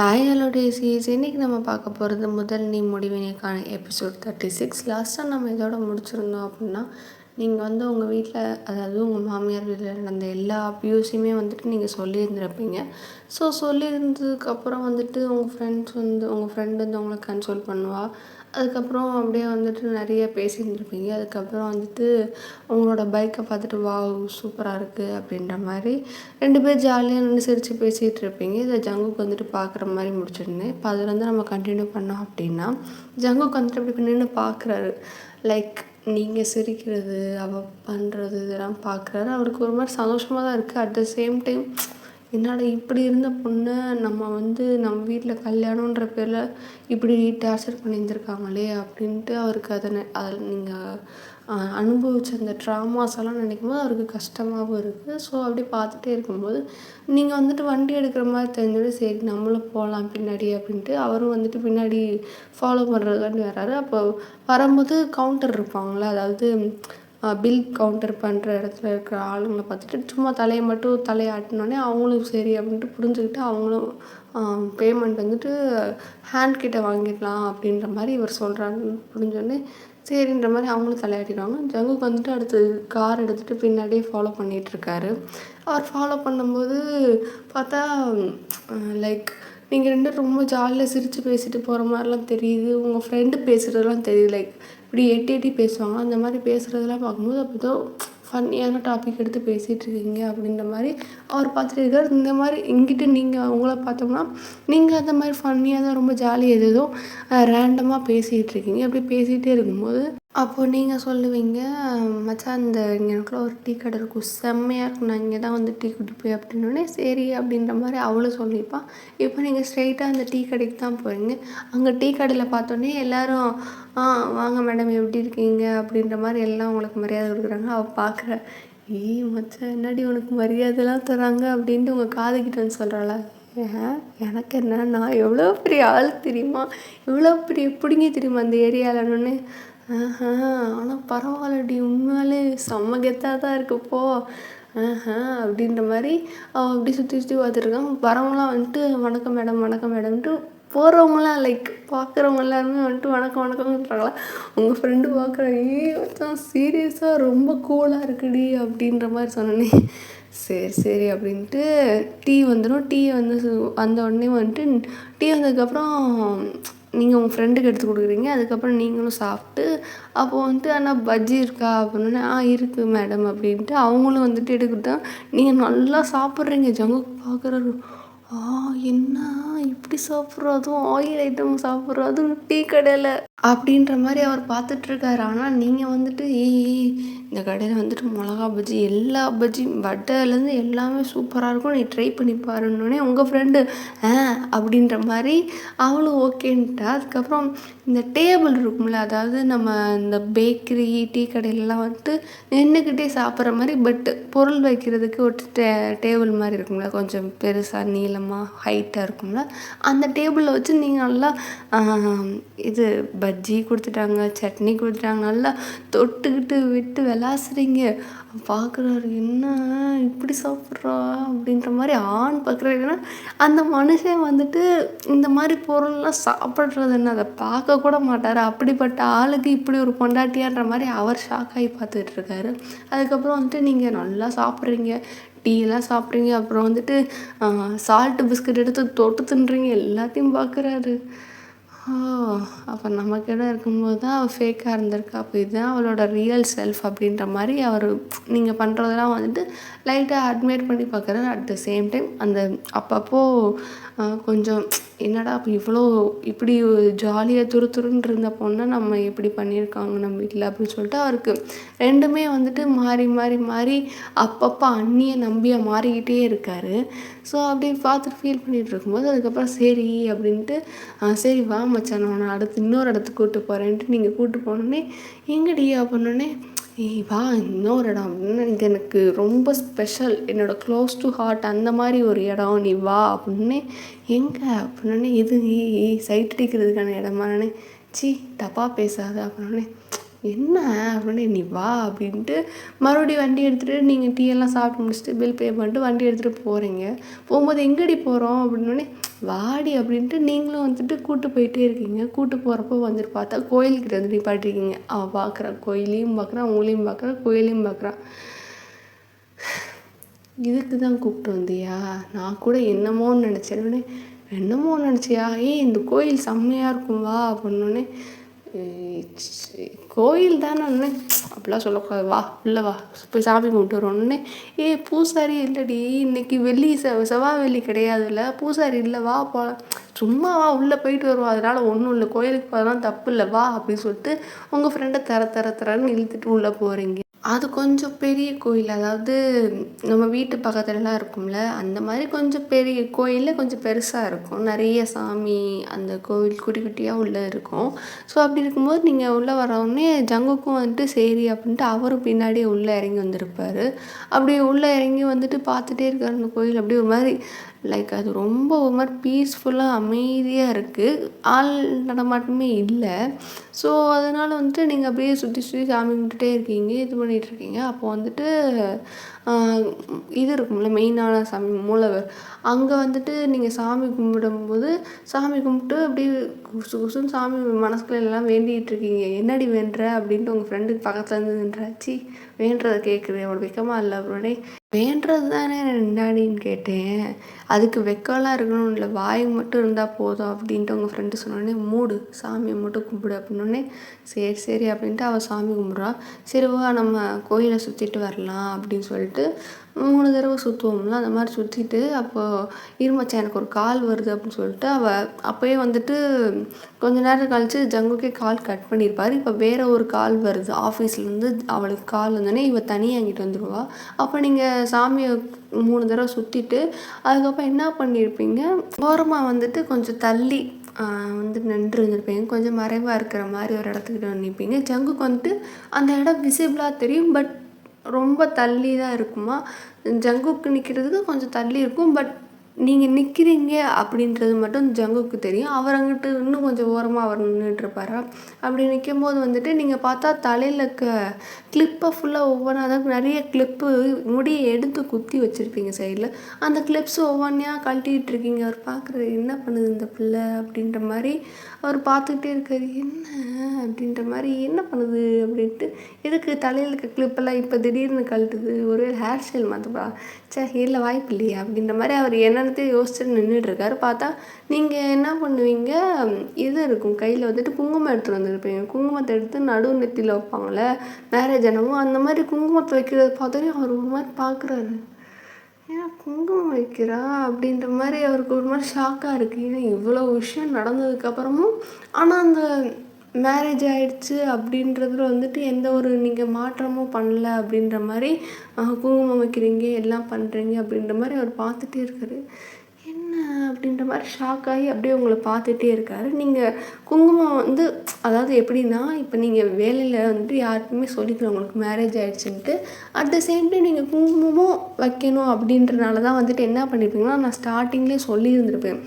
Hi hello டேசிஸ். இன்றைக்கி நம்ம பார்க்க போகிறது முதல் நீ முடிவினைக்கான எபிசோட் 36. லாஸ்ட்டாக நம்ம இதோட முடிச்சிருந்தோம் அப்படின்னா, நீங்கள் உங்கள் வீட்டில், அதாவது உங்கள் மாமியார் வீட்டில் நடந்த எல்லா அப்யூஸையுமே நீங்கள் சொல்லியிருந்துருப்பீங்க. ஸோ சொல்லியிருந்ததுக்கப்புறம் உங்கள் ஃப்ரெண்ட் உங்களை கன்சோல் பண்ணுவாள். அதுக்கப்புறம் அப்படியே நிறைய பேசியிருந்துருப்பீங்க. அதுக்கப்புறம் உங்களோட பைக்கை பார்த்துட்டு வாவ் சூப்பராக இருக்குது அப்படின்ற மாதிரி 2 பேர் ஜாலியாக நின்று சிரித்து பேசிகிட்டு இருப்பீங்க. இதை ஜங்குக்கு பார்க்குற மாதிரி முடிச்சிருந்தேன். இப்போ அதில் நம்ம கண்டினியூ பண்ணோம் அப்படின்னா, ஜங்குக்கு இப்படி நின்று பார்க்குறாரு. லைக் நீங்கள் சிரிக்கிறது, அவள் பண்ணுறது இதெல்லாம் பார்க்குறாரு. அவருக்கு ஒரு மாதிரி சந்தோஷமாக தான் இருக்குது. அட் த சேம் டைம் என்னடா இப்படி இருந்த பொண்ணு நம்ம நம்ம வீட்டில் கல்யாணன்ற பேரில் இப்படி டார்ச்சர் பண்ணியிருந்துருக்காங்களே அப்படின்ட்டு அவருக்கு அதில் நீங்கள் அனுபவிச்ச அந்த ட்ராமாஸ் எல்லாம் நினைக்கும் போது அவருக்கு கஷ்டமாகவும் இருக்குது. ஸோ அப்படி பார்த்துட்டே இருக்கும்போது நீங்கள் வண்டி எடுக்கிற மாதிரி தெரிஞ்சோடனே சரி நம்மளும் போகலாம் பின்னாடி அப்படின்ட்டு அவரும் பின்னாடி ஃபாலோ பண்ணுறதுக்காண்டி வர்றாரு. அப்போ வரும்போது கவுண்டர் இருப்பாங்களே, அதாவது பில் கவுண்டர் பண்ணுற இடத்துல இருக்கிற ஆளுங்களை பார்த்துட்டு சும்மா தலையை ஆட்டினோடனே அவங்களும் சரி அப்படின்ட்டு புரிஞ்சுக்கிட்டு அவங்களும் பேமெண்ட் ஹேண்ட் கிட்ட வாங்கிடலாம் அப்படின்ற மாதிரி இவர் சொல்கிறாங்கன்னு புரிஞ்சோடனே சரின்ற மாதிரி அவங்களும் தலையாட்டிடுவாங்க. ஜங்குக்கு அடுத்து கார் எடுத்துகிட்டு பின்னாடியே ஃபாலோ பண்ணிகிட்ருக்காரு. அவர் ஃபாலோ பண்ணும்போது பார்த்தா லைக் நீங்கள் 2 ரொம்ப ஜாலியாக சிரித்து பேசிட்டு போகிற மாதிரிலாம் தெரியுது. உங்கள் ஃப்ரெண்டு பேசுகிறதுலாம் தெரியுது. லைக் இப்படி எட்டி பேசுவாங்க. அந்த மாதிரி பேசுகிறதெல்லாம் பார்க்கும்போது அப்போ ஏதோ ஃபன்னியான டாபிக் எடுத்து பேசிகிட்டு இருக்கீங்க அப்படின்ற மாதிரி அவர் பார்த்துட்டு இருக்கார். இந்த மாதிரி இங்கிட்ட நீங்கள் அவங்கள பார்த்தோம்னா நீங்கள் அந்த மாதிரி ஃபன்னியாக தான் ரொம்ப ஜாலியாக ஏதோ ரேண்டமாக பேசிகிட்டு இருக்கீங்க. அப்படி பேசிகிட்டே இருக்கும்போது அப்போது நீங்கள் சொல்லுவீங்க, மச்சான் இந்த எனக்குள்ள ஒரு டீ கடை இருக்கும், செம்மையாக இருக்கும், நான் இங்கே தான் டீ குடிப்பேன் அப்படின்னோடனே சரி அப்படின்ற மாதிரி அவளும் சொல்லிப்பான். இப்போ நீங்கள் ஸ்ட்ரெயிட்டாக அந்த டீ கடைக்கு தான் போகிறீங்க. அங்கே டீ கடையில் பார்த்தோன்னே எல்லோரும் வாங்க மேடம் எப்படி இருக்கீங்க அப்படின்ற மாதிரி எல்லாம் உங்களுக்கு மரியாதை கொடுக்குறாங்க. அவள் பார்க்குற மச்சான் என்னடி உனக்கு மரியாதைலாம் தராங்க அப்படின்ட்டு உங்கள் காதுகிட்ட சொல்கிறாளா? எனக்கு என்ன, நான் எவ்வளோ பெரிய ஆள் தெரியுமா, எவ்வளோ பெரிய பிடிங்கி தெரியுமா அந்த ஏரியாவில்னு. ஆனால் பரவாயில்லடி, உண்மையாலே செம்ம கெத்தாக தான் இருக்குப்போ அப்படின்ற மாதிரி அவள் அப்படி சுற்றி பார்த்துருக்காங்க. வரவங்களாம் வணக்கம் மேடம் வணக்கம் மேடம்ன்ட்டு போகிறவங்களாம் லைக் பார்க்குறவங்க எல்லாருமே வணக்கம்ன்றாங்களா. உங்கள் ஃப்ரெண்டு பார்க்குறேன் சீரியஸாக ரொம்ப கூலாக இருக்குடி அப்படின்ற மாதிரி சொன்னோன்னே சரி அப்படின்ட்டு டீ வந்துடும். டீ வந்த உடனே டீ வந்ததுக்கப்புறம் நீங்கள் உங்கள் ஃப்ரெண்டுக்கு எடுத்து கொடுக்குறீங்க. அதுக்கப்புறம் நீங்களும் சாப்பிட்டு அப்போது ஆனால் பஜ்ஜி இருக்கா அப்படின்னே இருக்குது மேடம் அப்படின்ட்டு அவங்களும் எடுத்துக்கிட்டா நீங்கள் நல்லா சாப்பிட்றீங்க. ஜங்குக்கு பார்க்குறாரு, என்ன இப்படி சாப்பிட்றோம், அதுவும் ஆயில் ஐட்டம் சாப்பிட்றோம், அதுவும் டீ கடையில் அப்படின்ற மாதிரி அவர் பார்த்துட்ருக்காரு. ஆனால் நீங்கள் இந்த கடையில் மிளகா பஜ்ஜி, எல்லா பஜ்ஜியும் வடையிலேருந்து எல்லாமே சூப்பராக இருக்கும், நீ ட்ரை பண்ணி பாருன்னொடனே உங்கள் ஃப்ரெண்டு அப்படின்ற மாதிரி அவளும் ஓகேன்ட்டா. அதுக்கப்புறம் இந்த டேபிள் இருக்கும்ல, அதாவது நம்ம இந்த பேக்கரி டீ கடையிலலாம் நின்றுக்கிட்டே சாப்பிட்ற மாதிரி பட் பொருள் வைக்கிறதுக்கு ஒரு டேபிள் மாதிரி இருக்கும்ல, கொஞ்சம் பெருசாக நீளமாக ஹைட்டாக இருக்கும்ல, அந்த டேபிளில் வச்சு நீங்கள் நல்லா இது பஜ்ஜி கொடுத்துட்டாங்க, சட்னி கொடுத்துட்டாங்க, நல்லா தொட்டுக்கிட்டு விட்டு விளாசுறீங்க. பார்க்குறாரு, என்ன இப்படி சாப்பிட்றா அப்படின்ற மாதிரி பார்க்குறாருன்னா அந்த மனுஷன் இந்த மாதிரி பொருள்லாம் சாப்பிட்றது என்ன, அதை பார்க்க கூட மாட்டார். அப்படிப்பட்ட ஆளுக்கு இப்படி ஒரு பொண்டாட்டியான்ற மாதிரி அவர் ஷாக் ஆகி பார்த்துட்ருக்காரு. அதுக்கப்புறம் நீங்கள் நல்லா சாப்பிட்றீங்க, டீயெல்லாம் சாப்பிட்றீங்க, அப்புறம் சால்ட்டு பிஸ்கட் எடுத்து தொட்டு தின்றீங்க, எல்லாத்தையும் பார்க்குறாரு. அப்போ நமக்கிட்ட இருக்கும்போது தான் அவள் ஃபேக்காக இருந்திருக்கா, அப்போ இதுதான் அவளோட ரியல் செல்ஃப் அப்படின்ற மாதிரி அவர் நீங்கள் பண்ணுறதெல்லாம் லைட்டாக அட்மையர் பண்ணி பார்க்குறாரு. அட் த சேம் டைம் அப்பப்போ கொஞ்சம் என்னடா அப்போ இப்படி ஜாலியாக துருன்னு இருந்த பொண்ணை நம்ம எப்படி பண்ணியிருக்காங்க நம்ம வீட்டில் அப்படின்னு சொல்லிட்டு அவருக்கு ரெண்டுமே மாறி அப்பப்போ அண்ணியை நம்பியை மாறிக்கிட்டே இருக்கார். ஸோ அப்படி பார்த்துட்டு ஃபீல் பண்ணிகிட்டு இருக்கும்போது அதுக்கப்புறம் சரி அப்படின்ட்டு சரி வா மச்சான், நான் இன்னொரு இடத்துக்கு கூப்பிட்டு போகிறேன்ட்டு நீங்கள் கூப்பிட்டு போனோடனே எங்கடி அப்படின்னோடனே வா இன்னொரு இடம் அப்படின்னு, இது எனக்கு ரொம்ப ஸ்பெஷல், என்னோட க்ளோஸ் டு ஹார்ட் அந்த மாதிரி ஒரு இடம், நீ வா அப்படின்னே. எங்கே அப்படின்னே, இது சைட் அடிக்கிறதுக்கான இடமானே, தப்பாக பேசாத அப்படின்னே. என்ன அப்படின்னே, நீ வா அப்படின்ட்டு மறுபடியும் வண்டி எடுத்துகிட்டு நீங்கள் டீ எல்லாம் சாப்பிட்டு முடிச்சுட்டு பில் பே பண்ணிட்டு வண்டி எடுத்துகிட்டு போகிறீங்க. போகும்போது எங்கடி போகிறோம் அப்படின்னோடனே வாடி அப்படின்ட்டு நீங்களும் வந்துட்டு கூட்டு போயிட்டே இருக்கீங்க. கூட்டு போகிறப்போ வந்துட்டு பார்த்தா கோயில்கிட்ட வந்து நிப்பாட்டிருக்கீங்க. அவள் பார்க்குறா, கோயிலையும் பார்க்குறான், உங்களையும் பார்க்குறான், கோயிலையும் பார்க்குறான். இதுக்கு தான் கூப்பிட்டு வந்தியா? நான் கூட என்னமோன்னு நினச்சேன். என்னமோ நினச்சியா? இந்த கோயில் செம்மையாக இருக்கும் வா அப்படின்னோடனே, கோயில் தானே அப்படிலாம் சொல்லக்கூடாது, வா உள்ளே வா போய் சாமி கும்பிட்டு வரோன்னே, பூசாரி இல்லடி, இன்னைக்கு வெள்ளி செவ்வாய் வெள்ளி கிடையாதுல்ல, பூசாரி இல்லை, வா போகலாம், சும்மா வா உள்ளே போயிட்டு வருவோம், அதனால் ஒன்றும் இல்லை, கோயிலுக்கு போகலாம் தப்பு இல்லை வா அப்படின்னு சொல்லிட்டு உங்கள் ஃப்ரெண்டை தரன்னு இழுத்துட்டு உள்ளே போகிறீங்க. அது கொஞ்சம் பெரிய கோயில், அதாவது நம்ம வீட்டு பக்கத்துலலாம் இருக்கும்ல, அந்த மாதிரி கொஞ்சம் பெரிய கோயிலில் கொஞ்சம் பெருசாக இருக்கும், நிறைய சாமி அந்த கோவில் குட்டி குட்டியாக உள்ளே இருக்கும். ஸோ அப்படி இருக்கும்போது நீங்கள் உள்ளே வரவுடனே ஜங்குக்கும் வந்துட்டு சரி அப்படின்ட்டு அவரும் பின்னாடியே உள்ளே இறங்கி வந்திருப்பார். அப்படி உள்ளே இறங்கி வந்துட்டு பார்த்துட்டே இருக்கார் அந்த கோயில். அப்படியே ஒரு மாதிரி லைக் அது ரொம்ப ஒரு மாதிரி பீஸ்ஃபுல்லாக அமைதியாக இருக்குது, ஆள் நடமாட்டமே இல்லை. ஸோ அதனால் வந்துட்டு நீங்கள் அப்படியே சுற்றி சாமி கும்பிட்டுட்டே இருக்கீங்க, இது பண்ணிகிட்ருக்கீங்க. அப்போ வந்துட்டு இது இருக்கும்ல, மெயினான சாமி மூலவர், அங்கே வந்துட்டு நீங்கள் சாமி கும்பிடும்போது சாமி கும்பிட்டு அப்படியே குசுன்னு சாமி மனசுக்குள்ள எல்லாம் வேண்டிகிட்டு இருக்கீங்க. என்னடி வேண்டுற அப்படின்ட்டு உங்கள் ஃப்ரெண்டுக்கு பக்கத்தில் இருந்து நின்றாச்சு, வேண்டுறதை கேட்குது, அவ்வளோ வெக்கமாக இல்லை அப்படின்னே, வேண்டுறது தானே என்னாடின்னு கேட்டேன், அதுக்கு வெக்கம்லாம் இருக்கணும் இல்லை, வாய் மட்டும் இருந்தால் போதும் அப்படின்ட்டு உங்கள் ஃப்ரெண்டு சொன்னோடனே, மூடு சாமியை மட்டும் கும்பிடு அப்படின்னோடனே, சரி அப்படின்ட்டு அவள் சாமி கும்பிட்றா. சரி வா நம்ம கோயிலை சுற்றிட்டு வரலாம் அப்படின்னு சொல்லிட்டு 3 தடவை சுற்றுவோம்ல, அந்த மாதிரி சுற்றிட்டு, அப்போது இருமச்சா எனக்கு ஒரு கால் வருது அப்படின்னு சொல்லிட்டு அவள் அப்போயே வந்துட்டு கொஞ்ச நேரம் கழித்து ஜங்குக்கே கால் கட் பண்ணியிருப்பார். இப்போ வேறு ஒரு கால் வருது ஆஃபீஸ்லேருந்து, அவளுக்கு கால் வந்தோடனே இவள் தனியாக அங்கிட்டு வந்துடுவா. அப்போ நீங்கள் சாமியை 3 தடவை சுற்றிட்டு அதுக்கப்புறம் என்ன பண்ணியிருப்பீங்க, ஓரமாக வந்துட்டு கொஞ்சம் தள்ளி வந்துட்டு நின்று இருந்திருப்பீங்க, கொஞ்சம் மறைவாக இருக்கிற மாதிரி ஒரு இடத்துக்கிட்ட நிற்பீங்க. ஜங்குக்கு வந்துட்டு அந்த இடம் விசிபிளாக தெரியும், பட் ரொம்ப தள்ளி தான் இருக்குமா. ஜங்குக்கு நிற்கிறதுக்கு கொஞ்சம் தள்ளி இருக்கும், பட் நீங்கள் நிற்கிறீங்க அப்படின்றது மட்டும் ஜங்குக்கு தெரியும். அவர் அங்கிட்டு இன்னும் கொஞ்சம் ஓரமாக அவர் நின்றுட்டுருப்பாரா. அப்படி நிற்கும் போது வந்துட்டு நீங்கள் பார்த்தா தலையில் கிளிப்பை ஃபுல்லாக ஒவ்வொன்றா, அதாவது நிறைய கிளிப்பு முடியை எடுத்து குத்தி வச்சுருப்பீங்க சைடில், அந்த கிளிப்ஸ் ஒவ்வொன்றையா கழட்டிகிட்டு இருக்கீங்க. அவர் பார்க்குறது என்ன பண்ணுது இந்த பிள்ளை அப்படின்ற மாதிரி அவர் பார்த்துக்கிட்டே இருக்காரு. என்ன அப்படின்ற மாதிரி, என்ன பண்ணுது அப்படின்ட்டு, எதுக்கு தலையில் இருக்க கிளிப்பெல்லாம் இப்போ திடீர்னு கழட்டுது, ஒரு ஹேர் ஸ்டைல் மாற்றப்பா, இல்லை வாய்ப்பு இல்லையா அப்படின்ற மாதிரி அவர் என்னென்னத்தையும் யோசிச்சுட்டு நின்றுட்டுருக்காரு. பார்த்தா நீங்கள் என்ன பண்ணுவீங்க, இது இருக்கும் கையில் வந்துட்டு குங்குமம் எடுத்துகிட்டு வந்துருப்பீங்க. குங்குமத்தை எடுத்து நடு நெத்தியில் வைப்பாங்களே மேரேஜ் ஆனவும், அந்த மாதிரி குங்குமத்தை வைக்கிறத பார்த்தோன்னே அவர் ஒரு மாதிரி பார்க்குறாரு. ஏன் குங்குமம் வைக்கிறா அப்படின்ற மாதிரி அவருக்கு ஒரு மாதிரி ஷாக்காக இருக்குது. ஏன்னா இவ்வளோ விஷயம் நடந்ததுக்கப்புறமும், ஆனால் அந்த மேரேஜ் ஆகிடுச்சு அப்படின்றதுல வந்துட்டு எந்த ஒரு நீங்கள் மாற்றமும் பண்ணல அப்படின்ற மாதிரி, குங்குமம் வைக்கிறீங்க எல்லாம் பண்ணுறீங்க அப்படின்ற மாதிரி அவர் பார்த்துட்டே இருக்காரு. என்ன அப்படின்ற மாதிரி ஷாக் ஆகி அப்படியே உங்களை பார்த்துட்டே இருக்காரு. நீங்கள் குங்குமம் வந்து, அதாவது எப்படின்னா, இப்போ நீங்கள் வேலையில் வந்துட்டு யாருக்குமே சொல்லிக்கலாம் உங்களுக்கு மேரேஜ் ஆகிடுச்சுன்ட்டு, அட் த சேம் டைம் நீங்கள் குங்குமமும் வைக்கணும் அப்படின்றனால தான் வந்துட்டு என்ன பண்ணியிருப்பீங்கன்னா, நான் ஸ்டார்டிங்லேயே சொல்லியிருந்திருப்பேன்.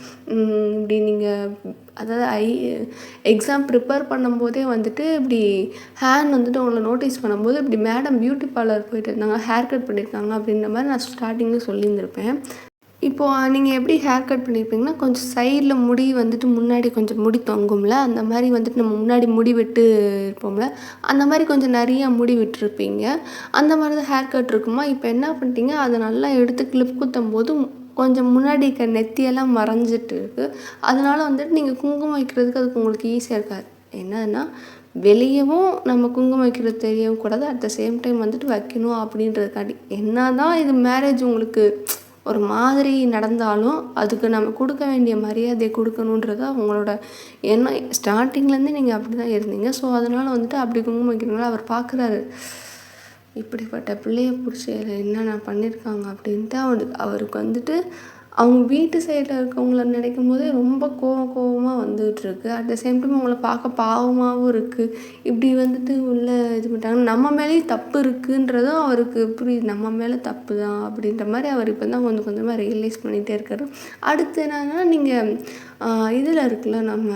இப்படி நீங்கள் அதாவது எக்ஸாம் ப்ரிப்பேர் பண்ணும்போதே வந்துட்டு இப்படி ஹேர் வந்துட்டு உங்களை நோட்டீஸ் பண்ணும்போது இப்படி மேடம் பியூட்டி பார்லர் போயிட்டு இருந்தாங்க, ஹேர் கட் பண்ணியிருக்காங்க அப்படின்ற மாதிரி நான் ஸ்டார்டிங்கில் சொல்லியிருந்திருப்பேன். இப்போது நீங்கள் எப்படி ஹேர் கட் பண்ணியிருப்பீங்கன்னா, கொஞ்சம் சைடில் முடி வந்துட்டு முன்னாடி கொஞ்சம் முடி தொங்கும்ல, அந்த மாதிரி வந்துட்டு நம்ம முன்னாடி முடி விட்டு இருப்போம்ல, அந்த மாதிரி கொஞ்சம் நிறையா முடி விட்டுருப்பீங்க. அந்த மாதிரி தான் ஹேர் கட் இருக்குமா. இப்போ என்ன பண்ணிட்டீங்க, அதை நல்லா எடுத்து கிளிப் குத்தும் போது கொஞ்சம் முன்னாடி இருக்க நெத்தியெல்லாம் மறைஞ்சிட்டு இருக்குது. அதனால வந்துட்டு நீங்கள் குங்குமம் வைக்கிறதுக்கு அதுக்கு உங்களுக்கு ஈஸியாக இருக்காது. என்னதுன்னா, வெளியவும் நம்ம குங்குமம் வைக்கிறது தெரியவும் கூடாது, அட் த சேம் டைம் வந்துட்டு வைக்கணும் அப்படின்றதுக்காண்டி. என்ன தான் இது மேரேஜ் உங்களுக்கு ஒரு மாதிரி நடந்தாலும் அதுக்கு நம்ம கொடுக்க வேண்டிய மரியாதையை கொடுக்கணுன்றது அவங்களோட எண்ணம். ஸ்டார்டிங்லேருந்தே நீங்கள் அப்படி தான் இருந்தீங்க. ஸோ அதனால் வந்துட்டு அப்படி குங்குமம் வைக்கிறீங்களா, அவர் பார்க்குறாரு, இப்படிப்பட்ட பிள்ளைய பிடிச்சி என்னென்ன பண்ணியிருக்காங்க அப்படின்ட்டு அவருக்கு வந்துட்டு அவங்க வீட்டு சைடில் இருக்கவங்கள நினைக்கும் போதே ரொம்ப கோவமாக வந்துகிட்ருக்கு. அட் த சேம் டைம் அவங்கள பார்க்க பாவமாகவும் இருக்குது. இப்படி வந்துட்டு உள்ளே இது பண்ணிட்டாங்க, நம்ம மேலேயும் தப்பு இருக்குன்றதும் அவருக்கு புரியுது, நம்ம மேலே தப்பு தான் அப்படின்ற மாதிரி அவர் இப்போ தான் கொஞ்சம் கொஞ்சமாக ரியலைஸ் பண்ணிகிட்டே இருக்காரு. அடுத்து என்னன்னா, நீங்கள் இதில் இருக்குல்ல, நம்ம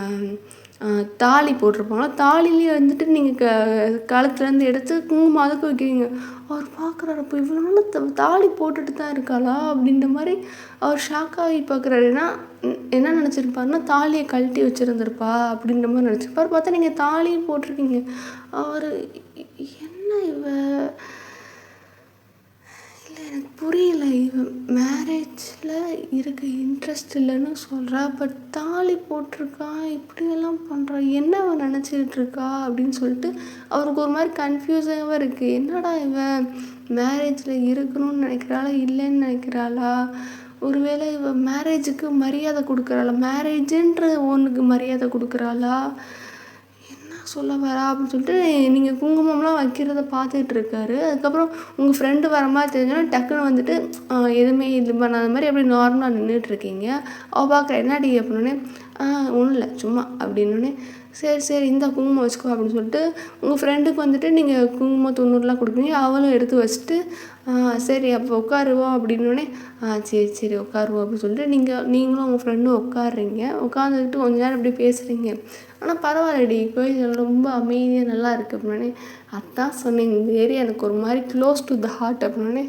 தாலி போட்டிருப்பாங்களா, தாலிலேயே வந்துட்டு நீங்கள் கழுத்துலேருந்து எடுத்து குங்குமம் அதுக்கு வைக்கிறீங்க. அவர் பார்க்குறாரு, இப்போ இவ்வளோ நாள் தாலி போட்டுட்டு தான் இருக்காளா அப்படின்ற மாதிரி அவர் ஷாக்காகி பார்க்குறாரு. ஏன்னா என்ன நினச்சிருப்பாருன்னா தாலியை கழட்டி வச்சுருந்துருப்பா அப்படின்ற மாதிரி நினச்சிருப்பார். பார்த்தா நீங்கள் தாலியும் போட்டிருக்கீங்க. அவர் என்ன இவ இல்லை எனக்கு புரியல. இவன் மேரேஜில் இருக்க இன்ட்ரெஸ்ட் இல்லைன்னு சொல்கிறா, பட் தாலி போட்டிருக்கா, இப்படியெல்லாம் பண்ணுறா, என்ன அவன் நினச்சிக்கிட்டு இருக்கா அப்படின்னு சொல்லிட்டு அவருக்கு ஒரு மாதிரி கன்ஃபியூஸாகவே இருக்குது. என்னடா இவன் மேரேஜில் இருக்கணும்னு நினைக்கிறாளா இல்லைன்னு நினைக்கிறாளா, ஒருவேளை இவன் மேரேஜுக்கு மரியாதை கொடுக்குறாளா, மேரேஜுன்ற ஒன்றுக்கு மரியாதை கொடுக்குறாளா, சொல்ல வரா அப்படின்னு சொல்லிட்டு நீங்கள் குங்குமம்லாம் வைக்கிறத பார்த்துட்டு இருக்காரு. அதுக்கப்புறம் உங்கள் ஃப்ரெண்டு வர மாதிரி தெரிஞ்சோன்னா டக்குன்னு வந்துட்டு எதுவுமே இது பண்ணாத மாதிரி அப்படி நார்மலாக நின்றுட்டுருக்கீங்க. அவள் பார்க்குற என்னடி அப்படின்னே ஒன்றும் இல்லை சும்மா அப்படின்னோடனே சரி சரி இந்த குங்குமம் வச்சுக்கோ அப்படின்னு சொல்லிட்டு உங்கள் ஃப்ரெண்டுக்கு வந்துட்டு நீங்கள் குங்குமம் 90 கொடுப்பீங்க. அவளும் எடுத்து வச்சுட்டு சரி அப்போ உட்காருவோம் அப்படின்னோடனே சரி சரி உட்காருவோம் அப்படின்னு சொல்லிட்டு நீங்களும் உங்கள் ஃப்ரெண்டும் உட்காடுறீங்க. உட்காந்துக்கிட்டு கொஞ்ச நேரம் இப்படி பேசுகிறீங்க. ஆனால் பரவாயில்லடி கோயில் ரொம்ப அமைதியாக நல்லா இருக்குது அப்படின்னே. அதான் சொன்னேன் இந்த ஏரியா எனக்கு ஒரு மாதிரி க்ளோஸ் டு த ஹார்ட் அப்படின்னே.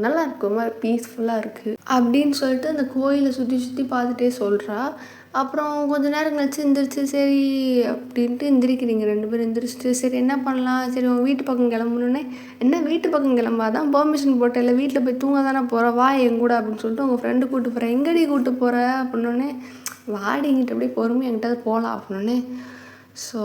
நல்லா இருக்கு, ஒரு மாதிரி பீஸ்ஃபுல்லாக இருக்குது அப்படின்னு சொல்லிட்டு அந்த கோயிலை சுற்றி சுற்றி பார்த்துட்டே சொல்கிறா. அப்புறம் கொஞ்சம் நேரம் கழிச்சு எந்திரிச்சு சரி அப்படின்ட்டு எந்திரிக்கிறீங்க 2 பேரும். எந்திரிச்சிட்டு சரி என்ன பண்ணலாம், சரி உங்கள் வீட்டு பக்கம் கிளம்புனோடனே என்ன வீட்டு பக்கம் கிளம்பாதான் பெர்மிஷன் போட்டேன், இல்லை வீட்டில் போய் தூங்க தானே போகிறேன் வா என் கூட அப்படின்னு சொல்லிட்டு உங்கள் ஃப்ரெண்டு கூப்பிட்டு போகிறேன். எங்கடி கூப்பிட்டு போகிற அப்படின்னோடனே வாடிங்கிட்ட அப்படியே பொறுமையாக என்கிட்ட போகலாம் அப்படின்னோடனே ஸோ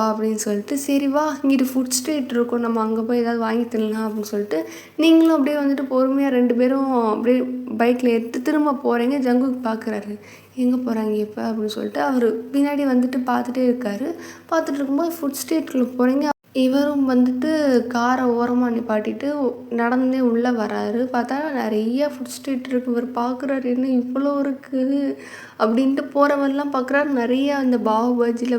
அப்படின்னு சொல்லிட்டு சரி வா இங்கிட்டு ஃபுட் ஸ்ட்ரீட் இருக்கும் நம்ம அங்கே போய் ஏதாவது வாங்கி தின்னலாம் அப்படின்னு சொல்லிட்டு நீங்களும் அப்படியே வந்துட்டு பொறுமையாக 2 பேரும் அப்படியே பைக்கில் எடுத்து திரும்ப போகிறீங்க. ஜங்குக்கு பார்க்குறாரு எங்கே போகிறாங்க இப்போ அப்படின்னு சொல்லிட்டு அவர் பின்னாடி வந்துட்டு பார்த்துட்டே இருக்காரு. பார்த்துட்டு இருக்கும்போது ஃபுட் ஸ்ட்ரீட்டில் போகிறீங்க. இவரும் வந்துட்டு காரை ஓரமாக நிப்பாட்டிட்டு நடந்தே உள்ளே வராரு. பார்த்தா நிறைய ஃபுட் ஸ்ட்ரீட் இருக்குது. இவர் பார்க்குறாரு என்ன இவ்வளோ இருக்குது அப்படின்ட்டு போகிறவரெல்லாம் பார்க்குறாரு. நிறைய அந்த பாஜியில்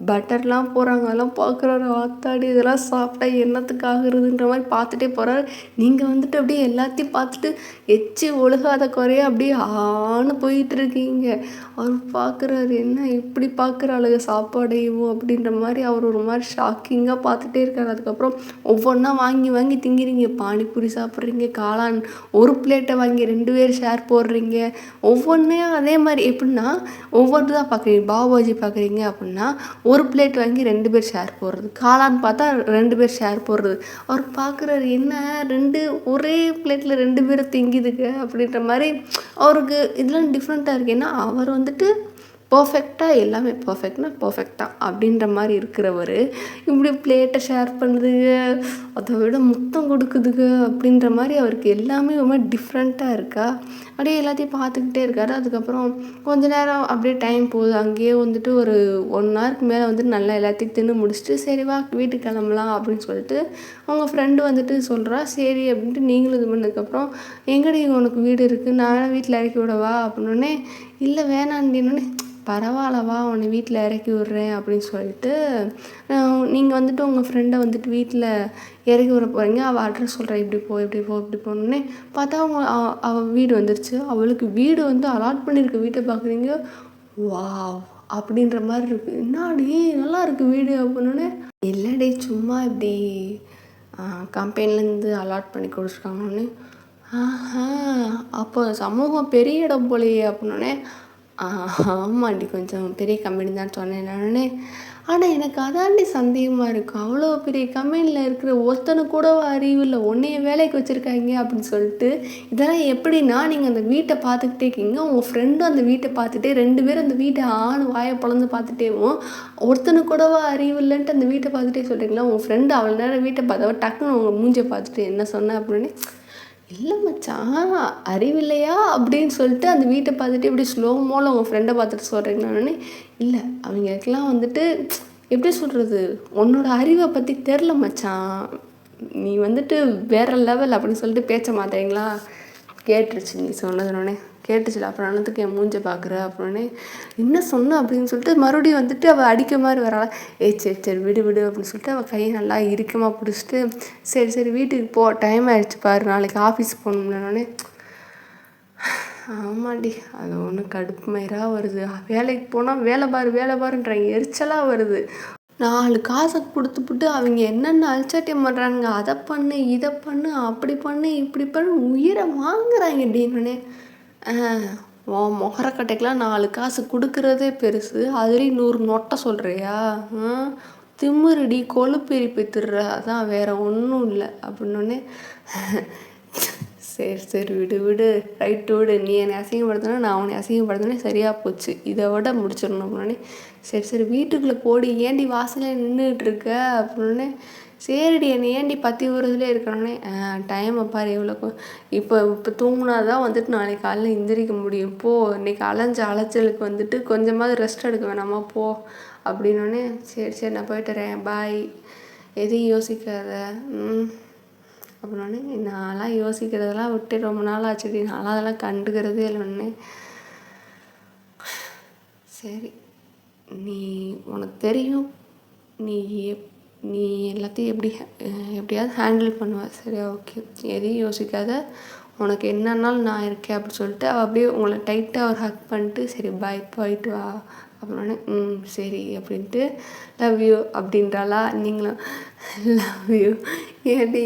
பட்டர்லாம் போகிறாங்க அதெல்லாம் பார்க்குறாரு. ஆத்தாடி இதெல்லாம் சாப்பிட்டா என்னத்துக்கு ஆகுறதுன்ற மாதிரி பார்த்துட்டே போகிறாரு. நீங்கள் வந்துட்டு அப்படியே எல்லாத்தையும் பார்த்துட்டு எச்சி ஒழுகாத குறைய அப்படியே ஆன்னு போயிட்டு இருக்கீங்க. அவர் பார்க்குறாரு என்ன இப்படி பார்க்குறாளுங்க சாப்பாடையும் அப்படின்ற மாதிரி அவர் ஒரு மாதிரி ஷாக்கிங்காக பார்த்துட்டே இருக்காரு. அதுக்கப்புறம் ஒவ்வொன்றா வாங்கி வாங்கி திங்கிறீங்க. பானிபூரி சாப்பிட்றீங்க, காளான் ஒரு பிளேட்டை வாங்கி 2 பேர் ஷேர் போடுறீங்க. ஒவ்வொன்றையும் அதே மாதிரி எப்படின்னா ஒவ்வொன்று தான் பார்க்குறீங்க. பாஜி பார்க்குறீங்க அப்படின்னா ஒரு பிளேட் வாங்கி 2 பேர் ஷேர் போடுறது, காளான் பார்த்தா 2 பேர் ஷேர் போடுறது. அவர் பார்க்குறாரு என்ன ஒரே பிளேட்டில் 2 பேரை திங்கிதுங்க அப்படின்ற மாதிரி அவருக்கு இதெல்லாம் டிஃப்ரெண்ட்டாக இருக்குது. ஏன்னா அவர் வந்துட்டு பர்ஃபெக்டாக எல்லாமே பர்ஃபெக்டாக அப்படின்ற மாதிரி இருக்கிறவர் இப்படி பிளேட்டை ஷேர் பண்ணுதுங்க, அதை விட முத்தம் கொடுக்குதுங்க அப்படின்ற மாதிரி அவருக்கு எல்லாமே ரொம்ப டிஃப்ரெண்ட்டாக இருக்கா. அப்படியே எல்லாத்தையும் பார்த்துக்கிட்டே இருக்காரு. அதுக்கப்புறம் கொஞ்ச நேரம் அப்படியே டைம் போகுது. அங்கேயே வந்துட்டு ஒரு 1 ஹவருக்கு மேலே வந்துட்டு நல்லா எல்லாத்தையும் தின்னு முடிச்சுட்டு சரி வா வீட்டுக்கு கிளம்பலாம் அப்படின்னு சொல்லிட்டு அவங்க ஃப்ரெண்டு வந்துட்டு சொல்கிறா. சரி அப்படின்ட்டு நீங்களும் இது பண்ணதுக்கப்புறம் எங்கடி உனக்கு வீடு இருக்குது நான் வீட்டில் இறக்கி விடவா அப்படின்னோடனே இல்லை வேணாண்டினோடனே பரவாயில்லவா உன்னை வீட்டில் இறக்கி விட்றேன் அப்படின்னு சொல்லிட்டு நீங்கள் வந்துட்டு உங்கள் ஃப்ரெண்டை வந்துட்டு வீட்டில் இறக்கி விட போகிறீங்க. அவள் அட்ரஸ் சொல்கிறா இப்படி இப்படி போனோடனே பார்த்தா அவள் வீடு வந்துருச்சு. அவளுக்கு வீடு வந்து அலாட் பண்ணியிருக்க வீட்டை பார்க்குறீங்க. வாவ் அப்படின்ற மாதிரி இருக்குது. என்னாடி நல்லா இருக்குது வீடு அப்படின்னோடனே இல்லைடே சும்மா இப்படி கம்பெனிலேருந்து அலாட் பண்ணி கொடுத்துருக்காங்கன்னு. அப்போ சமூகம் பெரிய இடம் போலையே அப்படின்னோடனே ஆமாண்டி கொஞ்சம் பெரிய கம்பெனி தான் சொன்னேன் நானே. ஆனால் எனக்கு அதாண்டி சந்தேகமாக இருக்கும். அவ்வளோ பெரிய கம்பெனியில் இருக்கிற ஒருத்தனை கூட அறிவு இல்லை, உன்னைய வேலைக்கு வச்சுருக்காங்க அப்படின்னு சொல்லிட்டு. இதெல்லாம் எப்படின்னா நீங்கள் அந்த வீட்டை பார்த்துக்கிட்டே இருக்கீங்க, உங்கள் ஃப்ரெண்டும் அந்த வீட்டை பார்த்துட்டே 2 பேரும் அந்த வீட்டை வாயை பொழந்து பார்த்துட்டேவும் ஒருத்தனை கூடவா அறிவு இல்லைன்ட்டு அந்த வீட்டை பார்த்துட்டே சொல்கிறீங்களா. உங்கள் ஃப்ரெண்டு அவ்வளோ நேரம் வீட்டை பார்த்தவ டக்குன்னு உங்கள் மூஞ்சை பார்த்துட்டு என்ன சொன்னேன் அப்படின்னு இல்லை மச்சான் அறிவில்லையா அப்படின்னு சொல்லிட்டு அந்த வீட்டை பார்த்துட்டு இப்படி ஸ்லோமோவில் உங்கள் ஃப்ரெண்டை பார்த்துட்டு சொல்கிறீங்களானே. இல்லை அவங்களுக்கெல்லாம் வந்துட்டு எப்படி சொல்கிறது உன்னோட அறிவை பற்றி தெரில மச்சான், நீ வந்துட்டு வேறு லெவல் அப்படின்னு சொல்லிட்டு பேச மாட்டேங்களா. கேட்டுருச்சு நீ சொன்னதுனோடனே கேட்டுச்சுல. அப்புறம் அண்ணத்துக்கு என் மூஞ்சை பார்க்குற அப்படின்னே என்ன சொன்ன அப்படின்னு சொல்லிட்டு மறுபடியும் வந்துட்டு அவள் அடிக்க மாதிரி வராளா. சரி விடு அப்படின்னு சொல்லிட்டு அவள் கையை நல்லா இறுக்கமாக பிடிச்சிட்டு சரி வீட்டுக்கு போ டைம் ஆகிடுச்சு பாரு நாளைக்கு ஆஃபீஸ் போகணும்னே. ஆமாண்டி அது ஒன்று கடுப்பு மயிராக வருது. வேலைக்கு போனால் வேலை பாருன்றாங்க, எரிச்சலாக வருது. 4 காசை கொடுத்துப்புட்டு அவங்க என்னென்ன அலட்சாட்டியம் பண்ணுறாங்க, அதை பண்ணு இதை பண்ணு அப்படி பண்ணு இப்படி பண்ணு உயிரை வாங்குறாங்க அப்படின்னே. உன் மொகரக்கட்டைக்கெலாம் 4 காசு கொடுக்குறதே பெருசு, அதுலேயும் 100 நொட்டை சொல்கிறியா? திமிருடி, கொழுப்பேறி பெற்றுடுற, அதான் வேறு ஒன்றும் இல்லை அப்படின்னோடனே சரி சரி விடு விடு, ரைட்டு விடு, நீ என்னை அசிங்கப்படுத்தினா நான் உன்னை அசிங்கப்படுத்தினே சரியாக போச்சு, இதை விட முடிச்சிடணும் அப்படின்னே. சரி சரி வீட்டுக்குள்ளே போடி, ஏண்டி வாசலில் நின்றுட்டு இருக்க அப்படின்னே. சரிடி, என்னை ஏண்டி பற்றி ஊறதுலேயே இருக்கணுன்னே. டைமை பாரு எவ்வளோ, இப்போ தூங்கினா தான் வந்துட்டு நாளைக்கு காலையில் எந்திரிக்க முடியும், போ, இன்றைக்கி அலைச்சலுக்கு வந்துட்டு கொஞ்சமாவது ரெஸ்ட் எடுக்க வேணாமா, போ அப்படின்னோடனே. சரி சரி நான் போய்ட்டுறேன், பாய், எதையும் யோசிக்காத அப்படின்னோடனே. நான்லாம் யோசிக்கிறதெல்லாம் விட்டு ரொம்ப நாள் ஆச்சுடி, நான்லாம் அதெல்லாம் கண்டுக்கிறதே இல்லைன்னே. சரி, நீ உனக்கு தெரியும், நீ நீ எல்லாத்தையும் எப்படியாவது ஹேண்டில் பண்ணுவ, சரியா, ஓகே, எதையும் யோசிக்காத, உனக்கு என்னன்னாலும் நான் இருக்கேன் அப்படி சொல்லிட்டு அவள் அப்படியே உங்களை டைட்டாக ஒரு ஹக் பண்ணிட்டு, சரி பாய், போயிட்டு வா அப்படின்னே. சரி அப்படின்ட்டு லவ் யூ அப்படின்றாளா. நீங்களும் லவ் யூ. ஏடி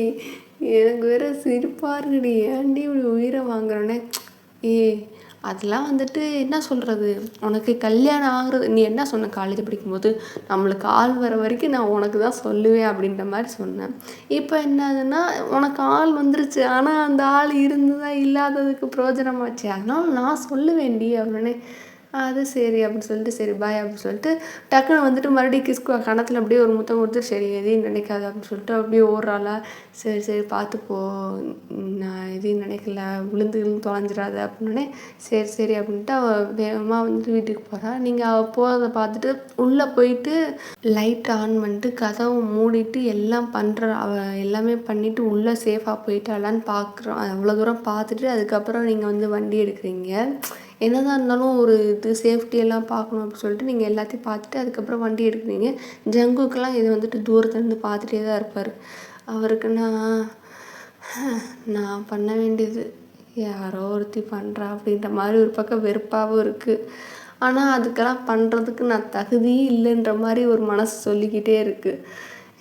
எனக்கு வேறு சிரிப்பாக இருக்குடி, ஏன்டி இப்படி உயிரை வாங்குறோன்னே. அதெல்லாம் வந்துட்டு என்ன சொல்கிறது, உனக்கு கல்யாணம் ஆகுறது, நீ என்ன சொன்ன காலேஜ் படிக்கும்போது, நம்மளுக்கு ஆள் வர வரைக்கும் நான் உனக்கு தான் சொல்லுவேன் அப்படின்ற மாதிரி சொன்னேன். இப்போ என்னதுன்னா உனக்கு ஆள் வந்துருச்சு, ஆனால் அந்த ஆள் இருந்துதான் இல்லாததுக்கு பிரயோஜனமாச்சு, அதனால் நான் சொல்லுவேன்டி அப்படின்னே. அது சரி அப்படின்னு சொல்லிட்டு சரி பாய் அப்படின்னு சொல்லிட்டு டக்குன்னு வந்துட்டு மறுபடியும் கிஸ்கு கணத்தில் அப்படியே ஒரு முத்தம் கொடுத்து, சரி எதையும் நினைக்காது அப்படின்னு சொல்லிட்டு அப்படியே ஓடுறாளா. சரி சரி பார்த்துப்போ, நான் எதையும் நினைக்கல, விழுந்து தொலைஞ்சிடாத அப்படின்னே. சரி சரி அப்படின்ட்டு அவள் வேகமாக வந்துட்டு வீட்டுக்கு போகிறா. நீங்கள் அவள் போகிறத பார்த்துட்டு உள்ளே போயிட்டு லைட் ஆன் பண்ணிட்டு கதவை மூடிட்டு எல்லாம் பண்ணுற, அவள் எல்லாமே பண்ணிவிட்டு உள்ளே சேஃபாக போயிட்டாளான்னு பார்க்குறோம். அவ்வளோ தூரம் பார்த்துட்டு அதுக்கப்புறம் நீங்கள் வந்து வண்டி எடுக்கிறீங்க. என்னதான் இருந்தாலும் ஒரு இது சேஃப்டியெல்லாம் பார்க்கணும் அப்படின்னு சொல்லிட்டு நீங்கள் எல்லாத்தையும் பார்த்துட்டு அதுக்கப்புறம் வண்டி எடுக்கிறீங்க. ஜங்குக்கெல்லாம் இது வந்துட்டு தூரத்துலேருந்து பார்த்துட்டே தான் இருப்பார். அவருக்கு நான் பண்ண வேண்டியது யாரோ ஒருத்தி பண்ணுறா அப்படின்ற மாதிரி ஒரு பக்கம் வெறுப்பாகவும் இருக்குது. ஆனால் அதுக்கெல்லாம் பண்ணுறதுக்கு நான் தகுதியே இல்லைன்ற மாதிரி ஒரு மனசு சொல்லிக்கிட்டே இருக்குது.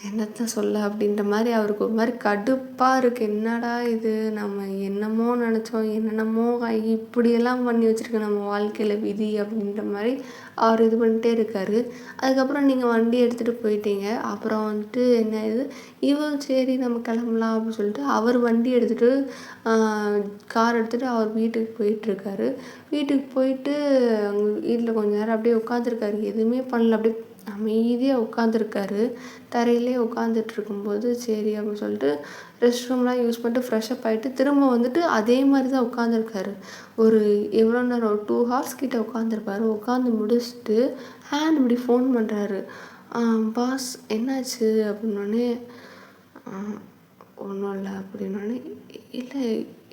என்னத்த சொல்ல அப்படின்ற மாதிரி அவருக்கு ஒரு மாதிரி கடுப்பாக இருக்குது. என்னடா இது, நம்ம என்னமோ நினச்சோம், என்னென்னமோ இப்படியெல்லாம் பண்ணி வச்சுருக்க நம்ம வாழ்க்கையில் விதி அப்படின்ற மாதிரி அவர் இது பண்ணிட்டே இருக்கார். அதுக்கப்புறம் நீங்கள் வண்டி எடுத்துகிட்டு போயிட்டீங்க. அப்புறம் வந்துட்டு என்ன இது, இவன் சரி நம்ம கிளம்பலாம் அப்படின்னு சொல்லிட்டு அவர் வண்டி எடுத்துகிட்டு கார் எடுத்துகிட்டு அவர் வீட்டுக்கு போயிட்டுருக்காரு. வீட்டுக்கு போயிட்டு அவங்க வீட்டில் கொஞ்ச நேரம் அப்படியே உட்காந்துருக்காரு, எதுவுமே பண்ணல, அப்படியே அமைதியாக உட்காந்துருக்காரு. தரையிலே உட்காந்துட்டு இருக்கும்போது சரி அப்படின்னு சொல்லிட்டு ரெஸ்ட் ரூம்லாம் யூஸ் பண்ணிட்டு ஃப்ரெஷ்அப் ஆகிட்டு திரும்ப வந்துட்டு அதே மாதிரி தான் உட்காந்துருக்காரு. ஒரு எவ்வளோ நேரம், ஒரு 2 hours கிட்ட உட்காந்துருப்பாரு. உட்காந்து முடிச்சுட்டு ஹேண்ட் இப்படி ஃபோன் பண்ணுறாரு. பாஸ் என்னாச்சு அப்படின்னோடனே, ஒன்றும் இல்லை அப்படின்னோடனே, இல்லை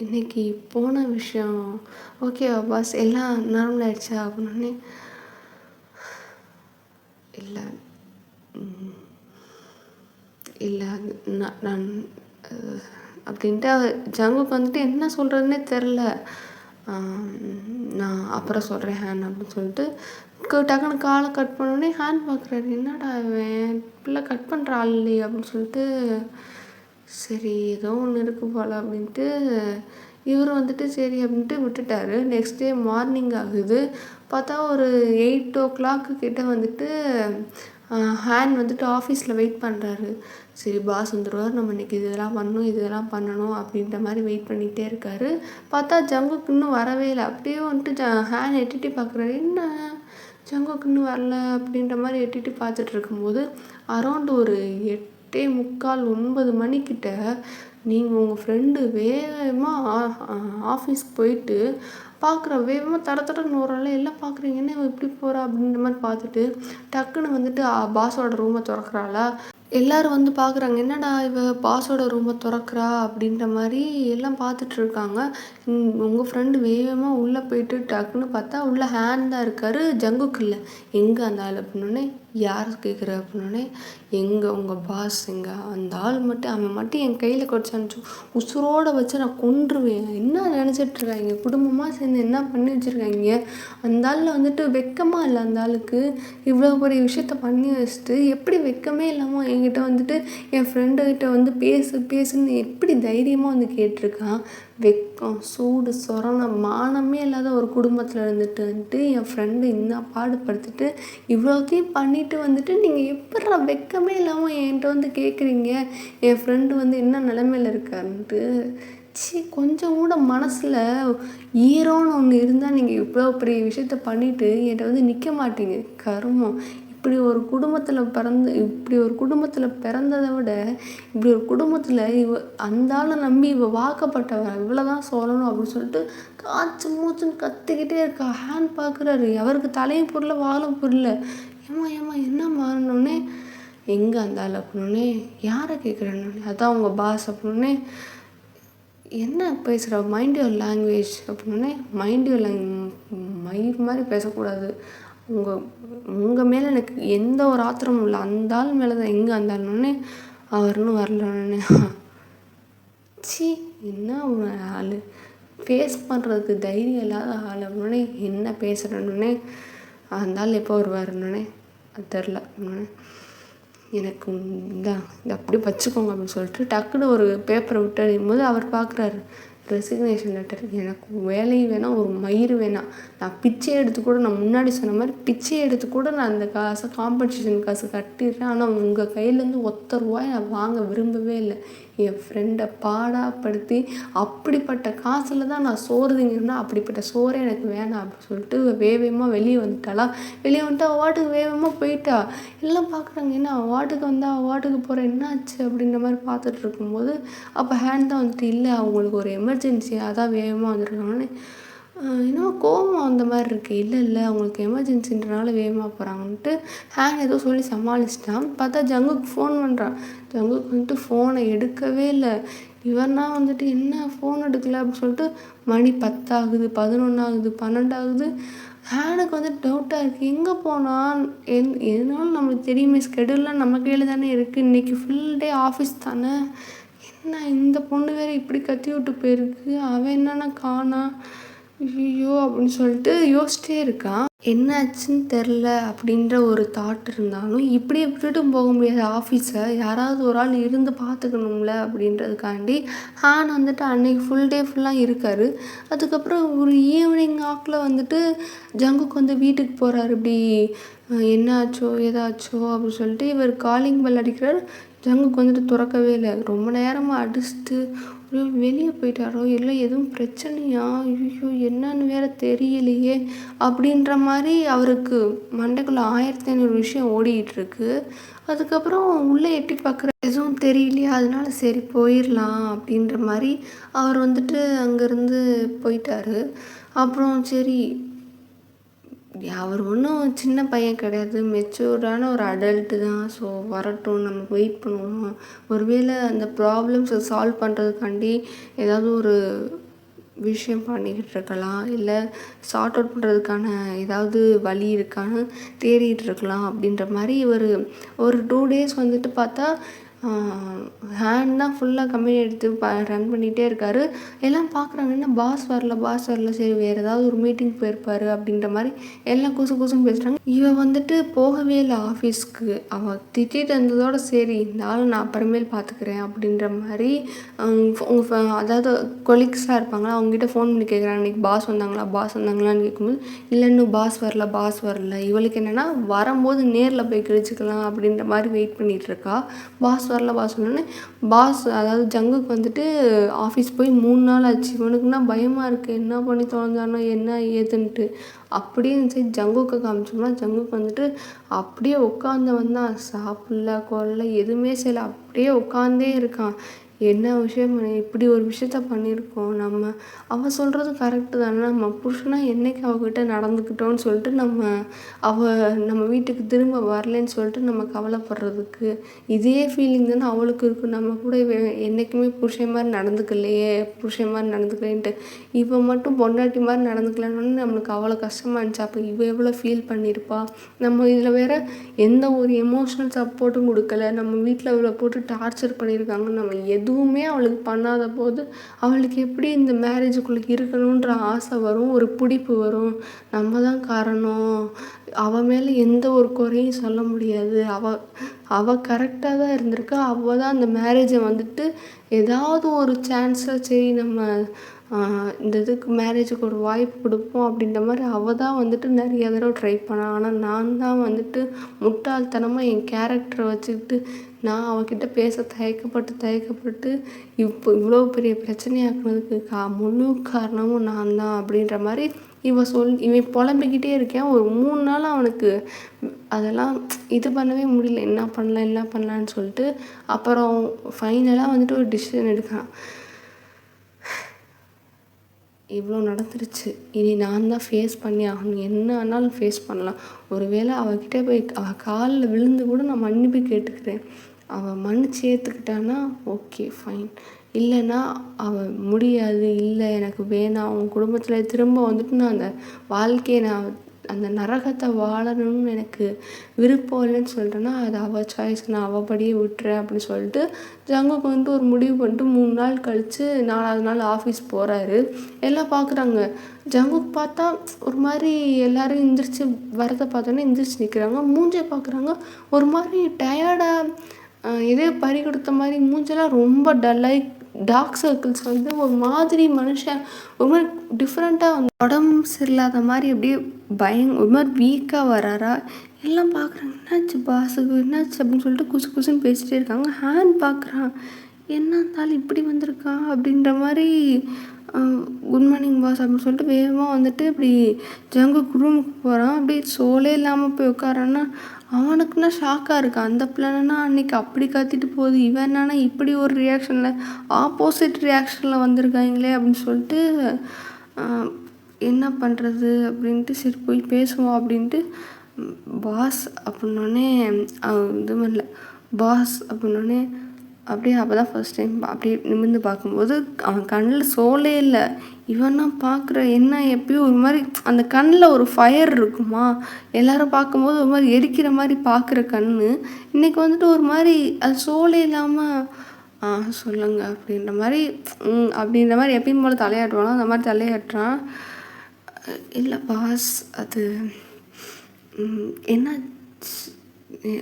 இன்னைக்கு போன விஷயம் ஓகேவா பாஸ், எல்லாம் நார்மல் ஆயிடுச்சா அப்படின்னோடனே, இல்லை இல்லை நான் அப்படின்ட்டு ஜங்குக்கு வந்துட்டு என்ன சொல்கிறதுனே தெரில. நான் அப்புறம் சொல்கிறேன் ஹேண்ட் அப்படின்னு சொல்லிட்டு டக்குன்னு காலை கட் பண்ணோடனே ஹேண்ட் பார்க்குறாரு. என்னடா இவன் பிள்ளை கட் பண்ணுற ஆள் இல்லையே அப்படின்னு சொல்லிட்டு, சரி ஏதோ ஒன்று இருக்கு போல் அப்படின்ட்டு இவர் வந்துட்டு சரி அப்படின்ட்டு விட்டுட்டார். நெக்ஸ்ட் டே மார்னிங் ஆகுது. பார்த்தா ஒரு 8 o'clock கிட்ட வந்துட்டு ஹேண்ட் வந்துட்டு ஆஃபீஸில் வெயிட் பண்ணுறாரு. சரி பாஸ் வந்துடுவார், நம்ம இன்றைக்கி இதெல்லாம் பண்ணணும் இதெல்லாம் பண்ணணும் அப்படின்ற மாதிரி வெயிட் பண்ணிகிட்டே இருக்கார். பார்த்தா ஜங்குக்கு இன்னும் வரவே இல்லை. அப்படியே வந்துட்டு ஹேண்ட் எட்டிட்டு பார்க்குறாரு. என்ன ஜங்குக்கு இன்னும் வரல அப்படின்ற மாதிரி எட்டிட்டு பார்த்துட்டு இருக்கும்போது அரௌண்டு ஒரு 8:45 9 மணிக்கிட்ட நீங்கள் உங்கள் ஃப்ரெண்டு வேகமாக ஆஃபீஸ்க்கு போயிட்டு பார்க்குற வேகமாக தடன்னு ஓடுறாள். எல்லாம் பார்க்குறீங்க, என்ன எப்படி போகிறா அப்படின்ற மாதிரி பார்த்துட்டு டக்குன்னு வந்துட்டு பாஸோட ரூமை திறக்கிறாளா. எல்லோரும் வந்து பார்க்குறாங்க, என்னடா இவ பாஸோட ரூமை திறக்கிறா அப்படின்ற மாதிரி எல்லாம் பார்த்துட்ருக்காங்க. உங்கள் ஃப்ரெண்டு வேகமாக உள்ளே போயிட்டு டக்குன்னு பார்த்தா உள்ளே ஹேண்ட் தான் இருக்கார், ஜங்குக்கு இல்லை. எங்கே அந்த ஆள் அப்படின்னோடனே, யார் கேட்குற அப்படின்னோடனே, எங்கே உங்கள் பாஸ் எங்கே, அந்த ஆள் மட்டும் அவன் மட்டும் என் கையில் கிடச்சான்னு உசுரோடு வச்சு நான் கொன்றுவேன். என்ன நினச்சிட்ருக்காங்க, குடும்பமாக சேர்ந்து என்ன பண்ணி வச்சுருக்காங்க. அந்த ஆளில் வந்துட்டு வெக்கமாக இல்லை, அந்த ஆளுக்கு இவ்வளோ பெரிய விஷயத்த பண்ணி வச்சுட்டு எப்படி வெக்கமே இல்லாமல் என்கிட்ட வந்துட்டு என் ஃப்ரெண்டுக்கிட்ட வந்து பேசுன்னு எப்படி தைரியமாக வந்து கேட்டிருக்கான். வெக்கம், சூடு, சொரணம், மானமே இல்லாத ஒரு குடும்பத்தில் இருந்துட்டு என் ஃப்ரெண்டு இன்னும் பாடுபடுத்திட்டு இவ்வளோத்தையும் பண்ணிட்டு வந்துட்டு நீங்கள் எப்பட்றா வெக்கமே இல்லாமல் என்கிட்ட வந்து கேட்குறீங்க என் ஃப்ரெண்டு வந்து என்ன நிலமையில இருக்காருன்ட்டு. கொஞ்சம் கூட மனசில் ஈரோன்னு ஒன்று இருந்தால் நீங்கள் இவ்வளோ பெரிய விஷயத்த பண்ணிவிட்டு என்கிட்ட வந்து நிற்க மாட்டீங்க. கருமம். இப்படி ஒரு குடும்பத்தில் பிறந்ததை விட இப்படி ஒரு குடும்பத்தில் அந்த ஆளை நம்பி வாக்கப்பட்டவன் இவ்வளோதான் சொல்லணும் அப்படின்னு சொல்லிட்டு காய்ச்சி மூச்சுன்னு கத்திக்கிட்டே இருக்கா. ஹேண்ட் பார்க்குறாரு, அவருக்கு தலையும் புரியல வாழும் புரியல. ஏமா என்ன மாறினோடனே எங்கே அந்த ஆள் அப்படின்னே யாரை கேட்குறேன்னு அதான் உங்கள் பாஸ் அப்படின்னே என்ன பேசுகிற மைண்ட் யுவர் லாங்குவேஜ் அப்படின்னே மைண்ட் யுவர் மயிர் மாதிரி பேசக்கூடாது. உங்கள் மேலே எனக்கு எந்த ஒரு ஆத்திரமும் இல்லை, அந்த ஆள் மேலே தான். எங்கே அந்த ஆள்னே அவர்னு வரலன்னு என்ன ஒரு ஆள் ஃபேஸ் பண்ணுறதுக்கு தைரியம் இல்லாத ஆள் அப்படின்னே என்ன பேசுகிறேன்னே அந்த ஆள் எப்போ வருவாருன்னே அது தெரில. எனக்கு இதை அப்படியே வச்சுக்கோங்க அப்படின்னு சொல்லிட்டு டக்குன்னு ஒரு பேப்பரை விட்டு அடிக்கும்போது அவர் பார்க்குறாரு ரெசிக்னேஷன் லெட்டர். எனக்கு வேலையும் வேணாம், ஒரு மயிர் வேணாம். நான் பிச்சை எடுத்து கூட நான் முன்னாடி சொன்ன மாதிரி பிச்சை எடுத்து கூட நான் அந்த காசை காம்பன்சேஷன் காசு கட்டிடுறேன். ஆனால் உங்கள் கையிலேருந்து ₹1 நான் வாங்க விரும்பவே இல்லை. என் ஃப்ரெண்டை பாடாப்படுத்தி அப்படிப்பட்ட காசில் தான் நான் சோறு திங்கன்னா அப்படிப்பட்ட சோறே எனக்கு வேணாம் அப்படின்னு சொல்லிட்டு வேகமாக வெளியே வந்துட்டாளா. வெளியே வந்துட்டு அவார்டுக்கு வேகமாக போயிட்டா. எல்லாம் பார்க்குறாங்க, என்ன அவார்டுக்கு வந்தால் அவார்டுக்கு போகிற என்னாச்சு அப்படின்ற மாதிரி பார்த்துட்டு இருக்கும்போது அப்போ ஹேண்ட் தான் வந்துட்டு இல்லை அவங்களுக்கு ஒரு எமர்ஜென்சி அதான் வேகமாக வந்துருக்காங்கன்னு இன்னும் கோபம் அந்த மாதிரி இருக்குது. இல்லை அவங்களுக்கு எமர்ஜென்சின்றனால வேகமாக போகிறாங்கன்ட்டு ஹேங் ஏதோ சொல்லி சமாளிச்சிட்டான். பார்த்தா ஜங்குக்கு ஃபோன் பண்ணுறான். ஜங்குக்கு வந்துட்டு ஃபோனை எடுக்கவே இல்லை. இவன்னா வந்துட்டு என்ன ஃபோன் எடுக்கல அப்படின்னு சொல்லிட்டு மணி 10 ஆகுது, 11 ஆகுது, 12 ஆகுது. ஹேனுக்கு வந்து டவுட்டாக இருக்குது, எங்கே போனால் எதுனாலும் நம்மளுக்கு தெரியுமே, ஸ்கெடியூல்லாம் நம்ம கையில் தானே இருக்குது, இன்றைக்கி ஃபுல் டே ஆஃபீஸ் தானே, என்ன இந்த பொண்ணு வேறு இப்படி கத்தி விட்டு போயிருக்கு, அவன் என்னென்னா காணா ஐயோ அப்படின்னு சொல்லிட்டு யோசிச்சிட்டே இருக்கான். என்னாச்சுன்னு தெரில அப்படின்ற ஒரு தாட் இருந்தாலும் இப்படியே விட்டுட்டு போக முடியாது. ஆஃபீஸை யாராவது ஒரு ஆள் இருந்து பார்த்துக்கணும்ல அப்படின்றதுக்காண்டி ஹேன் வந்துட்டு அன்னைக்கு ஃபுல் டே ஃபுல்லாக இருக்கார். அதுக்கப்புறம் ஒரு ஈவினிங் ஆக்கில் வந்துட்டு ஜங்குக்கு வந்து வீட்டுக்கு போகிறாரு. இப்படி என்னாச்சோ ஏதாச்சோ அப்படின்னு சொல்லிட்டு இவர் காலிங் பெல் அடிக்கிறார். ஜங்குக்கு வந்துட்டு திறக்கவே இல்லை. ரொம்ப நேரமாக அடிச்சுட்டு வெளியே போயிட்டாரோ இல்லை எதுவும் பிரச்சனையா, ஐயோ என்னன்னு வேற தெரியலையே அப்படின்ற மாதிரி அவருக்கு மண்டைக்குள்ளே 1500 விஷயம் ஓடிக்கிட்டுருக்கு. அதுக்கப்புறம் உள்ளே எட்டி பார்க்குற எதுவும் தெரியலையா, அதனால சரி போயிடலாம் அப்படின்ற மாதிரி அவர் வந்துட்டு அங்கேருந்து போயிட்டார். அப்புறம் சரி அவர் ஒன்றும் சின்ன பையன் கிடையாது, மெச்சூர்டான ஒரு அடல்ட்டு தான். ஸோ வரட்டும், நம்ம வெயிட் பண்ணுவோம். ஒருவேளை அந்த ப்ராப்ளம்ஸை சால்வ் பண்ணுறதுக்காண்டி ஏதாவது ஒரு விஷயம் பண்ணிக்கிட்டு இருக்கலாம், இல்லை சார்ட் அவுட் பண்ணுறதுக்கான ஏதாவது வழி இருக்கான்னு தேடிகிட்டு இருக்கலாம் அப்படின்ற மாதிரி ஒரு 2 days வந்துட்டு பார்த்தா ஹேண்ட் தான் ஃபுல்லாக கம்பெனி எடுத்து ரன் பண்ணிகிட்டே இருக்கார். எல்லாம் பார்க்குறாங்க, என்ன பாஸ் வரல, சரி வேறு ஏதாவது ஒரு மீட்டிங் போயிருப்பார் அப்படின்ற மாதிரி எல்லாம் குசுன்னு பேசுகிறாங்க. இவன் வந்துட்டு போகவே இல்லை ஆஃபீஸ்க்கு. அவள் திட்டிகிட்டு இருந்ததோட சரி இந்த ஆள் நான் அப்புறமேல் பார்த்துக்கிறேன் அப்படின்ற மாதிரி அதாவது கொலீக்ஸாக இருப்பாங்களா, அவங்ககிட்ட ஃபோன் பண்ணி கேட்குறாங்க, இன்றைக்கி பாஸ் வந்தாங்களான்னு கேட்கும்போது இல்லை இன்னும் பாஸ் வரல. இவளுக்கு என்னென்னா வரும்போது நேரில் போய் கிழிச்சிக்கலாம் அப்படின்ற மாதிரி வெயிட் பண்ணிகிட்ருக்கா. பாஸ் சொன்னோன்னே அதாவது ஜங்குக்கு வந்துட்டு ஆஃபீஸ் போய் 3 நாள் ஆச்சு. இவனுக்குன்னா பயமாக இருக்குது, என்ன பண்ணி தொலைஞ்சானோ என்ன ஏதுன்ட்டு. அப்படியே இருந்துச்சு. ஜங்குக்கு காமிச்சோம்னா ஜங்குக்கு வந்துட்டு அப்படியே உட்காந்தவன் தான், சாப்பிடல கொல்ல எதுவுமே செய்யலை, அப்படியே உட்காந்தே இருக்கான். என்ன விஷயம், இப்படி ஒரு விஷயத்த பண்ணியிருக்கோம் நம்ம. அவள் சொல்கிறது கரெக்டு தானே, நம்ம புருஷனாக என்றைக்கு அவகிட்ட நடந்துக்கிட்டோன்னு சொல்லிட்டு நம்ம வீட்டுக்கு திரும்ப வரலன்னு சொல்லிட்டு நம்ம கவலைப்படுறதுக்கு இதே ஃபீலிங் தானே அவளுக்கு இருக்கும். நம்ம கூட என்றைக்குமே புருஷன் மாதிரி நடந்துக்கலேன்ட்டு இவன் மட்டும் பொண்டாட்டி மாதிரி நடந்துக்கலன்னு நம்மளுக்கு அவ்வளோ கஷ்டமாக இருந்துச்சு. அப்போ இவள் எவ்வளோ ஃபீல் பண்ணியிருப்பா. நம்ம இதில் வேற எந்த ஒரு எமோஷ்னல் சப்போர்ட்டும் கொடுக்கல, நம்ம வீட்டில் அவளை போட்டு டார்ச்சர் பண்ணியிருக்காங்க. நம்ம எதுவுமே அவளுக்கு பண்ணாத போது அவளுக்கு எப்படி இந்த மேரேஜுக்குள்ளே இருக்கணுன்ற ஆசை வரும், ஒரு பிடிப்பு வரும். நம்ம தான் காரணம், அவள் மேலே எந்த ஒரு குறையும் சொல்ல முடியாது. அவள் கரெக்டாக தான் இருந்திருக்கா. அவள் தான் அந்த மேரேஜை வந்துட்டு ஏதாவது ஒரு சான்ஸில் சரி நம்ம இந்த இதுக்கு மேரேஜுக்கு ஒரு வாய்ப்பு கொடுப்போம் அப்படின்ற மாதிரி அவள் தான் வந்துட்டு நிறைய தடவை ட்ரை பண்ணான். ஆனால் நான் தான் வந்துட்டு முட்டாள்தனமாக என் கேரக்டரை வச்சுக்கிட்டு நான் அவகிட்ட பேச தயக்கப்பட்டு இப்போ இவ்வளோ பெரிய பிரச்சனையாக்குனதுக்கு முழு காரணமும் நான் தான் அப்படின்ற மாதிரி இவன் புலம்பிக்கிட்டே இருக்கேன். ஒரு 3 நாள் அவனுக்கு அதெல்லாம் இது பண்ணவே முடியல. என்ன பண்ணலான்னு சொல்லிட்டு அப்புறம் ஃபைனலாக வந்துட்டு ஒரு டிசிஷன் எடுக்கிறான். இவ்வளோ நடந்துருச்சு, இனி நான் தான் ஃபேஸ் பண்ணி ஆகணும். என்ன ஆனாலும் ஃபேஸ் பண்ணலாம். ஒருவேளை அவகிட்ட போய் அவள் காலில் விழுந்து கூட நான் மன்னிப்பு கேட்டுக்கிறேன். அவள் மன்னிச்சு ஏற்றுக்கிட்டான்னா ஓகே ஃபைன். இல்லைன்னா அவள் முடியாது, இல்லை எனக்கு வேணாம், அவன் குடும்பத்தில் திரும்ப வந்துட்டு நான் அந்த வாழ்க்கையை அந்த நரகத்தை வாழணும்னு எனக்கு விருப்பம் இல்லைன்னு சொல்லிட்டேன்னா அது அவள் சாய்ஸ், நான் அவள் படியே விட்டுறேன் அப்படின்னு சொல்லிட்டு ஜங்குக்கு வந்துட்டு ஒரு முடிவு பண்ணிட்டு 3 நாள் கழித்து 4ஆவது நாள் ஆஃபீஸ் போகிறாரு. எல்லாம் பார்க்குறாங்க. ஜங்குக்கு பார்த்தா ஒரு மாதிரி எல்லோரும் எந்திரிச்சு வரதை பார்த்தோன்னே எந்திரிச்சு நிற்கிறாங்க. மூஞ்சை பார்க்குறாங்க, ஒரு மாதிரி டயர்டாக எதோ பறி கொடுத்த மாதிரி மூஞ்செல்லாம் ரொம்ப டல்லாகி டார்க் சர்க்கிள்ஸ் வந்து ஒரு மாதிரி மனுஷன் ஒரு மாதிரி டிஃப்ரெண்ட்டாக வந்து உடம்பு சரியில்லாத மாதிரி அப்படியே ஒரு மாதிரி வீக்காக வராரா. எல்லாம் பார்க்குறாங்க, என்னாச்சு பாஸுக்கு என்னாச்சு அப்படின்னு சொல்லிட்டு குசுன்னு பேசிகிட்டே இருக்காங்க. ஹேண்ட் பார்க்குறான், என்ன இருந்தாலும் இப்படி வந்திருக்கா அப்படின்ற மாதிரி குட் மார்னிங் பாஸ் அப்படின்னு சொல்லிட்டு வேகமாக வந்துட்டு இப்படி ஜங்குக்கு ரூமுக்கு போகிறான். அப்படியே சோலே இல்லாமல் போய் உட்காரான்னா அவனுக்குன்னா ஷாக்காக இருக்கான். அந்த பிள்ளைன்னா அன்றைக்கி அப்படி கத்திட்டு போகுது, இவன் என்னன்னா இப்படி ஒரு ரியாக்ஷனில் ஆப்போசிட் ரியாக்ஷனில் வந்திருக்காங்களே அப்படின்னு சொல்லிட்டு என்ன பண்ணுறது அப்படின்ட்டு சரி போய் பேசுவோம் அப்படின்ட்டு பாஸ் அப்படின்னோடனே இது பண்ணல. பாஸ் அப்படின்னோடனே அப்படியே அப்போ தான் ஃபர்ஸ்ட் டைம் அப்படியே நிமிர்ந்து பார்க்கும்போது அவன் கண்ணில் சோலே இல்லை. இவன்னா பார்க்குற என்ன எப்பயும் ஒரு மாதிரி அந்த கண்ணில் ஒரு ஃபயர் இருக்குமா, எல்லோரும் பார்க்கும்போது ஒரு மாதிரி எரிக்கிற மாதிரி பார்க்குற கண் இன்றைக்கி வந்துட்டு ஒரு மாதிரி அது சோலே இல்லாமல் சொல்லுங்க அப்படின்ற மாதிரி எப்பயும் போல் தலையாட்டுவானோ அந்த மாதிரி தலையாட்டுறான். இல்லை பாஸ் அது என்ன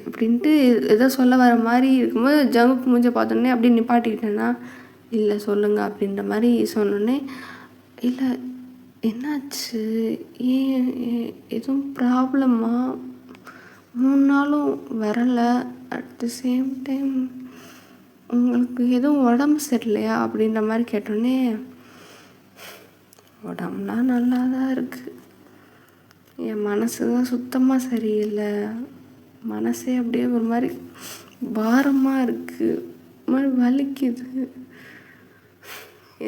அப்படின்ட்டு ஏதோ சொல்ல வர மாதிரி இருக்கும்போது ஜங்குக்கு மூஞ்ச பார்த்தோன்னே அப்படியே நிப்பாட்டிக்கிட்டேன்னா இல்லை சொல்லுங்கள் அப்படின்ற மாதிரி சொன்னோன்னே இல்லை என்னாச்சு, ஏன் எதுவும் ப்ராப்ளமா, 3 நாளும் வரலை, அட் த சேம் டைம் உங்களுக்கு எதுவும் உடம்பு சரியில்லையா அப்படின்ற மாதிரி கேட்டோன்னே உடம்புலாம் நல்லா தான் இருக்குது, என் மனசு தான் சுத்தமாக சரியில்லை, மனசே அப்படியே ஒரு மாதிரி பாரமாக இருக்குது, ஒரு மாதிரி வலிக்குது,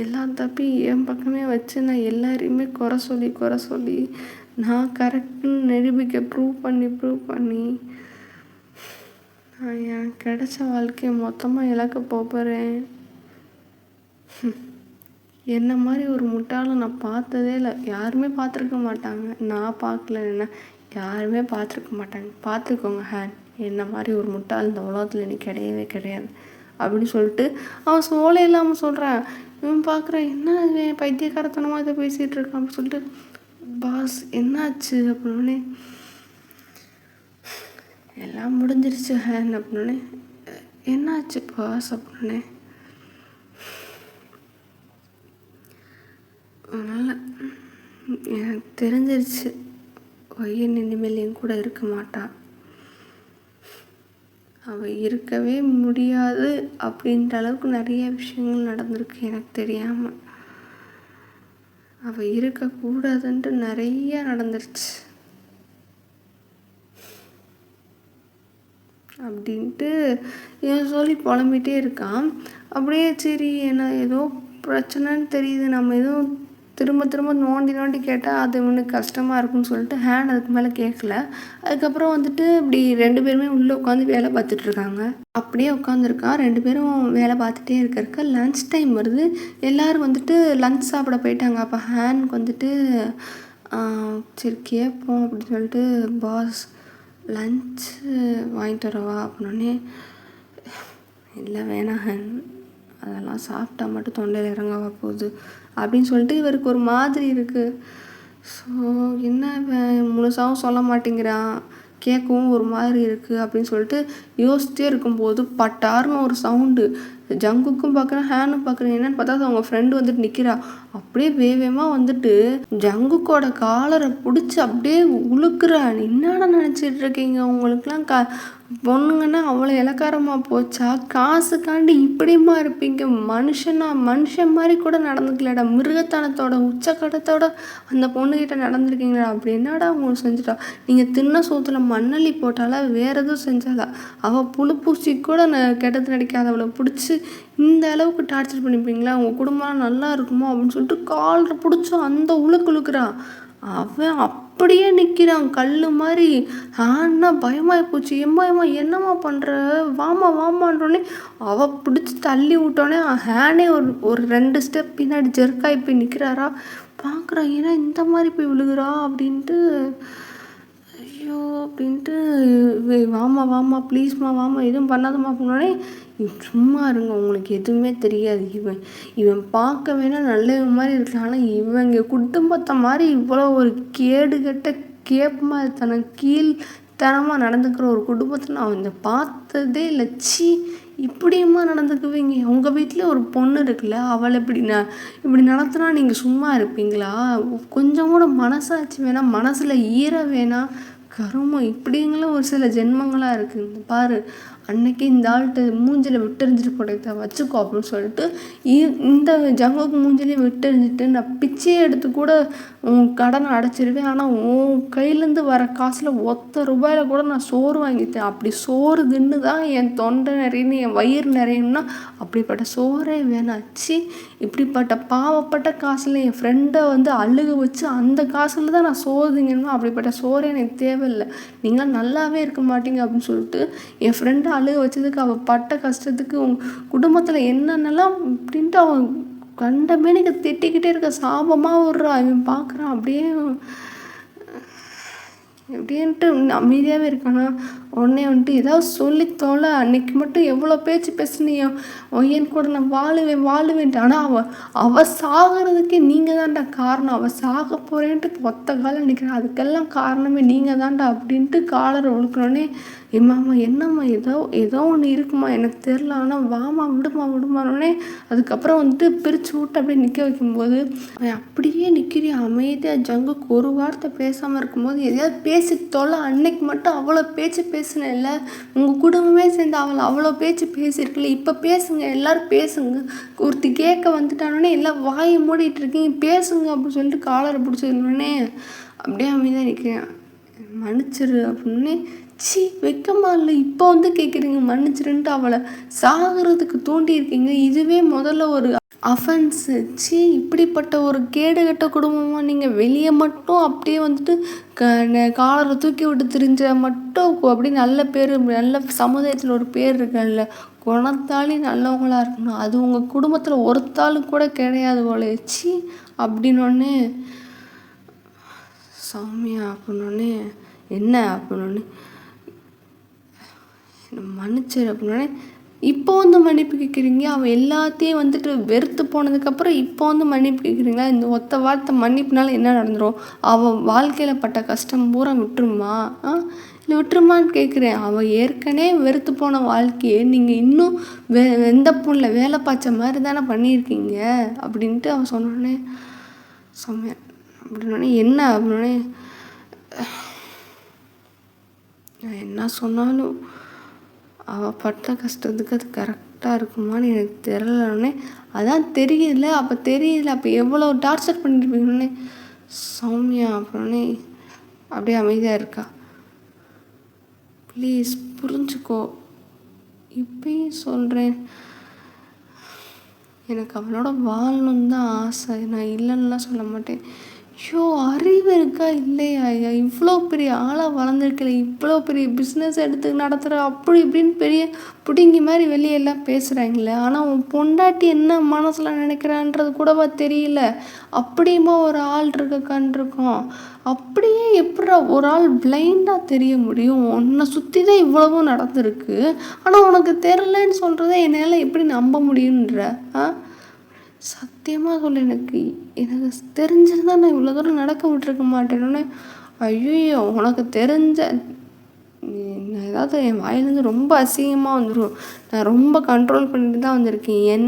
எல்லா தப்பையும் என் பக்கமே வச்சு நான் எல்லாரையுமே குறை சொல்லி நான் கரெக்டுன்னு நிரூபிக்க ப்ரூவ் பண்ணி நான் என் கிடைச்ச வாழ்க்கையை மொத்தமாக இழக்க போகிறேன். என்ன மாதிரி ஒரு முட்டாளை நான் பார்த்ததே இல்லை. யாருமே பார்த்துருக்க மாட்டாங்க, நான் பார்க்கலன்னா யாருமே பார்த்துருக்க மாட்டாங்க. பார்த்துக்கோங்க ஹேண்ட், என்ன மாதிரி ஒரு முட்டாள் இந்த உலகத்தில் எனக்கு கிடையாது அப்படின்னு சொல்லிட்டு அவன் சோலை இல்லாமல் சொல்கிறான். இவன் பார்க்குறான், என்ன பைத்தியக்காரத்தனமாக இதை பேசிகிட்டு இருக்கான் அப்படின்னு சொல்லிட்டு பாஸ் என்னாச்சு அப்படின்னே எல்லாம் முடிஞ்சிருச்சு ஹேண்ட் அப்படின்னே என்னாச்சு பாஸ் அப்படின்னே அதனால் எனக்கு தெரிஞ்சிருச்சு ஒய்யன் இனிமேல் என் கூட இருக்க மாட்டா, அவள் இருக்கவே முடியாது அப்படின்ற அளவுக்கு நிறைய விஷயங்கள் நடந்திருக்கு எனக்கு தெரியாமல். அவள் இருக்கக்கூடாதுன்ட்டு நிறைய நடந்துருச்சு அப்படின்ட்டு இவன் சொல்லி புலம்பிகிட்டே இருக்கான். அப்படியே சரி என்ன ஏதோ பிரச்சனைன்னு தெரியுது, நம்ம எதுவும் திரும்ப நோண்டி கேட்டால் அது இவனுக்கு கஷ்டமாக இருக்குன்னு சொல்லிட்டு ஹேண்ட் அதுக்கு மேலே கேட்கல. அதுக்கப்புறம் வந்துட்டு இப்படி 2 பேருமே உள்ளே உட்காந்து வேலை பார்த்துட்ருக்காங்க. அப்படியே உட்காந்துருக்கான். 2 பேரும் வேலை பார்த்துட்டே இருக்க லன்ச் டைம் வருது. எல்லோரும் வந்துட்டு லன்ச் சாப்பிட போயிட்டாங்க. அப்போ ஹேண்ட்க்கு வந்துட்டு சரி கேட்போம் அப்படின்னு சொல்லிட்டு பாஸ் லன்ச்சு வாங்கிட்டு வரவா அப்படின்னே இல்லை வேணாம் ஹேண்ட், அதெல்லாம் சாப்பிட்டா மட்டும் தொண்டையில் இறங்கவா போகுது அப்படின்னு சொல்லிட்டு இவருக்கு ஒரு மாதிரி இருக்குது. ஸோ என்ன இவன் முழுசாவும் சொல்ல மாட்டேங்கிறான், கேட்கவும் ஒரு மாதிரி இருக்குது அப்படின்னு சொல்லிட்டு யோசிச்சிட்டே இருக்கும்போது பட்டார்னு ஒரு சவுண்டு. ஜங்குக்கும் பார்க்குறேன், ஹேனும் பார்க்குறேன். என்னன்னு பார்த்தா அவங்க ஃப்ரெண்டு வந்துட்டு நிற்கிறா. அப்படியே வேகமாக வந்துட்டு ஜங்குக்கோட காலரை பிடிச்சி அப்படியே உழுக்குறா. என்னடா நினச்சிட்டு இருக்கீங்க? உங்களுக்குலாம் பொண்ணுங்கன்னா அவ்வளோ இலக்காரமாக போச்சா? காசுக்காண்டி இப்படிமா இருப்பீங்க? மனுஷன் மாதிரி கூட நடந்துக்கலடா. மிருகத்தனத்தோட உச்சக்கட்டத்தோட அந்த பொண்ணுக்கிட்ட நடந்திருக்கீங்களா? அப்படி என்னடா உங்களுக்கு செஞ்சுட்டா? நீங்கள் தின்ன சோத்துல மண்ணள்ளி போட்டாலா வேறு எதுவும் செஞ்சாலா? அவள் புழு பூச்சி கூட கெட்டது நடிக்காதவளை பிடிச்சி இந்த அளவுக்கு டார்ச்சர் பண்ணிப்பீங்களா? உங்கள் குடும்பம் நல்லா இருக்குமோ அப்படின்னு சொல்லிட்டு காலரை பிடிச்சோ அந்த உழுக்குறான். அவன் அப்படியே நிற்கிறான் கல் மாதிரி. ஆனா பயமாகி போச்சு. எம்மா என்னம்மா பண்ணுற, வாமான்றோடனே அவள் பிடிச்சி தள்ளி விட்டோன்னே ஹேனே ஒரு 2 ஸ்டெப் பின்னாடி ஜெர்க்காகி போய் நிற்கிறாரா. பார்க்குறான், ஏன்னா இந்த மாதிரி போய் விழுகிறா அப்படின்ட்டு. ஐயோ அப்படின்ட்டு, வாமா ப்ளீஸ்மா வாமா, எதுவும் பண்ணாதம்மா அப்படின்னோடனே, சும்மா இருங்க, உங்களுக்கு எதுவுமே தெரியாது. இவன் பார்க்க வேணா நல்லவன் மாதிரி இருக்கலாம், ஆனால் இவங்க குடும்பத்தை மாதிரி இவ்வளோ ஒரு கேடுகட்ட கேப்பமாக கீழ்த்தனமாக நடந்துக்கிற ஒரு குடும்பத்தை நான் இந்த பார்த்ததே இல்லை. சி, இப்படியுமா நடந்துக்குவீங்க? உங்கள் வீட்டில் ஒரு பொண்ணு இருக்குல்ல, அவளை இப்படி நடத்துனா நீங்கள் சும்மா இருப்பீங்களா? கொஞ்சம் கூட மனசாட்சி வேணாம், மனசில் ஈரம் வேணாம். கருமம் இப்படிங்களும் ஒரு சில ஜென்மங்களாக இருக்குது. பாரு, அன்னைக்கு இந்த ஆள்கிட்ட மூஞ்சில் விட்டெறிஞ்சிட்டு போட்டதை வச்சுக்கோ அப்படின்னு சொல்லிட்டு இந்த ஜங்குக்கு மூஞ்சிலே விட்டெறிஞ்சிட்டு நான் பிச்சையை எடுத்து கூட உன் கடனை அடைச்சிருவேன், ஆனால் உன் கையிலேருந்து வர காசில் ₹1 கூட நான் சோறு வாங்கிட்டேன். அப்படி சோறு தின்னு தான் என் தொண்டை நிறையன்னு என் வயிறு நிறையணும்னா அப்படிப்பட்ட சோறே வேணாச்சு. இப்படிப்பட்ட பாவப்பட்ட காசில் என் ஃப்ரெண்டை அழுக வச்சு அந்த காசில் தான் நான் சோறு திங்கணுமா? அப்படிப்பட்ட சோறே எனக்கு தேவையில்லை. நீங்களாம் நல்லாவே இருக்க மாட்டீங்க அப்படின்னு சொல்லிட்டு என் ஃப்ரெண்டை அழுக வச்சதுக்கு, அவள் பட்ட கஷ்டத்துக்கு, குடும்பத்தில் என்னென்னலாம் அப்படின்ட்டு அவன் கண்டமேனிக்கு திட்டிக்கிட்டே இருக்க. சாபமாக விட்றா. இவன் பார்க்குறான் அப்படியே எப்படின்ட்டு அமைதியாகவே இருக்கானா. உடனே ஏதாவது சொல்லி தோலை. அன்னைக்கு மட்டும் எவ்வளோ பேச்சு பேசுனியோ, என் கூட நான் வாழுவேன்ட்டு. ஆனால் அவள் சாகிறதுக்கே நீங்கள் தான்டா காரணம். அவள் சாக போகிறேன்ட்டு ஒத்த காலம் நிற்கிறேன், அதுக்கெல்லாம் காரணமே நீங்கள் தான்டா அப்படின்ட்டு காலரை ஒழுக்கணுன்னே, ஏமாம்மா என்னம்மா ஏதோ ஒன்று இருக்குமா எனக்கு தெரில, ஆனால் வாமா விடுமானோடனே அதுக்கப்புறம் பிரித்து விட்டு அப்படியே நிற்க வைக்கும்போது அப்படியே நிற்கிறிய அமைதியாக. ஜங்குக்கு ஒரு வார்த்தை பேசாமல் இருக்கும்போது எதையாவது பேசி தொலை. அன்னைக்கு மட்டும் அவ்வளோ பேச்சு பேசுனேன்ல, உங்கள் குடும்பமே சேர்ந்து அவ்வளோ பேச்சு பேசியிருக்குல்ல, இப்போ பேசுங்க, எல்லோரும் பேசுங்க. ஒருத்தி கேட்க வந்துட்டானோடனே எல்லாம் வாயை மூடிட்டு இருக்கீங்க, பேசுங்க அப்படின்னு சொல்லிட்டு காலரை பிடிச்சிருந்தோடனே அப்படியே அமைதியாக நிற்கிறேன். மன்னிச்சிரு அப்படின்னே. சி, வெக்கமா இல்லை? இப்போ கேட்குறீங்க மன்னிச்சிருன்ட்டு அவளை சாகிறதுக்கு தூண்டியிருக்கீங்க. இதுவே முதல்ல ஒரு அஃபென்ஸு. சி, இப்படிப்பட்ட ஒரு கேடுகட்ட குடும்பமாக நீங்கள் வெளியே மட்டும் அப்படியே காலரை தூக்கி விட்டு திரிஞ்ச மட்டும் அப்படி நல்ல பேர், நல்ல சமுதாயத்தில் ஒரு பேர் இருக்குல்ல, குணத்தாலே நல்லவங்களாக இருக்கணும். அது உங்கள் குடும்பத்தில் ஒருத்தாலும் கூட கிடையாது போல. சி அப்படின்னோடனே சௌமியா அப்படின்னோடனே என்ன அப்படின்னோடனே மன்னிச்சிரு அப்படின்னோடனே, இப்போ மன்னிப்பு கேட்குறீங்க? அவன் எல்லாத்தையும் வெறுத்து போனதுக்கப்புறம் இப்போ மன்னிப்பு கேட்குறீங்களா? இந்த ஒத்த வார்த்தை மன்னிப்புனால என்ன நடந்துடும்? அவன் வாழ்க்கையில் பட்ட கஷ்டம் பூரா விட்டுருமா? இல்லை விட்டுருமான்னு கேட்குறேன். அவள் ஏற்கனவே வெறுத்து போன வாழ்க்கையை நீங்கள் இன்னும் எந்த பொண்ணில் வேலை பார்த்த மாதிரி தானே பண்ணியிருக்கீங்க அப்படின்ட்டு அவன் சொன்னோடனே சௌமியா அப்படின்னோடனே என்ன அப்படின்னோடனே, நான் என்ன சொன்னாலும் அவள் பட்ட கஷ்டத்துக்கு அது கரெக்டாக இருக்குமான்னு எனக்கு தெரியலன்னே. அதான் தெரியல. அப்போ எவ்வளோ டார்ச்சர் பண்ணியிருப்பீங்கன்னே. சௌமியா அப்படின்னே அப்படியே அமைதியாக இருக்கா. ப்ளீஸ் புரிஞ்சுக்கோ, இப்பயும் சொல்கிறேன், எனக்கு அவளோட வாழணுன்னு தான் ஆசை, நான் இல்லைன்னுலாம் சொல்ல மாட்டேன். ஐயோ, அறிவு இருக்கா இல்லையா? இவ்வளோ பெரிய ஆளாக வளர்ந்துருக்கல, இவ்வளோ பெரிய பிஸ்னஸ் எடுத்து நடத்துகிற, அப்படி இப்படின்னு பெரிய பிடிங்கி மாதிரி வெளியெல்லாம் பேசுகிறாங்களே, ஆனால் உன் பொண்டாட்டி என்ன மனசில் நினைக்கிறான்றது கூடவா தெரியல? அப்படியுமா ஒரு ஆள் இருக்கக்கான்ருக்கோம். அப்படியே எப்படி ஒரு ஆள் பிளைண்டாக தெரிய முடியும்? உன்னை சுற்றி தான் இவ்வளவும் நடந்திருக்கு, ஆனால் உனக்கு தெரிலன்னு சொல்கிறத என்னால் எப்படி நம்ப முடியுன்ற? சத்தியமாக சொல்ல எனக்கு எனக்கு தெரிஞ்சிருந்தா நான் இவ்வளோ தூரம் நடக்க விட்டுருக்க மாட்டேன்னொன்னே, ஐயோ உனக்கு தெரிஞ்ச நான் ஏதாவது என் வாயிலேருந்து ரொம்ப அசிங்கமாக வந்துடும். நான் ரொம்ப கண்ட்ரோல் பண்ணிட்டு தான் வந்திருக்கேன்.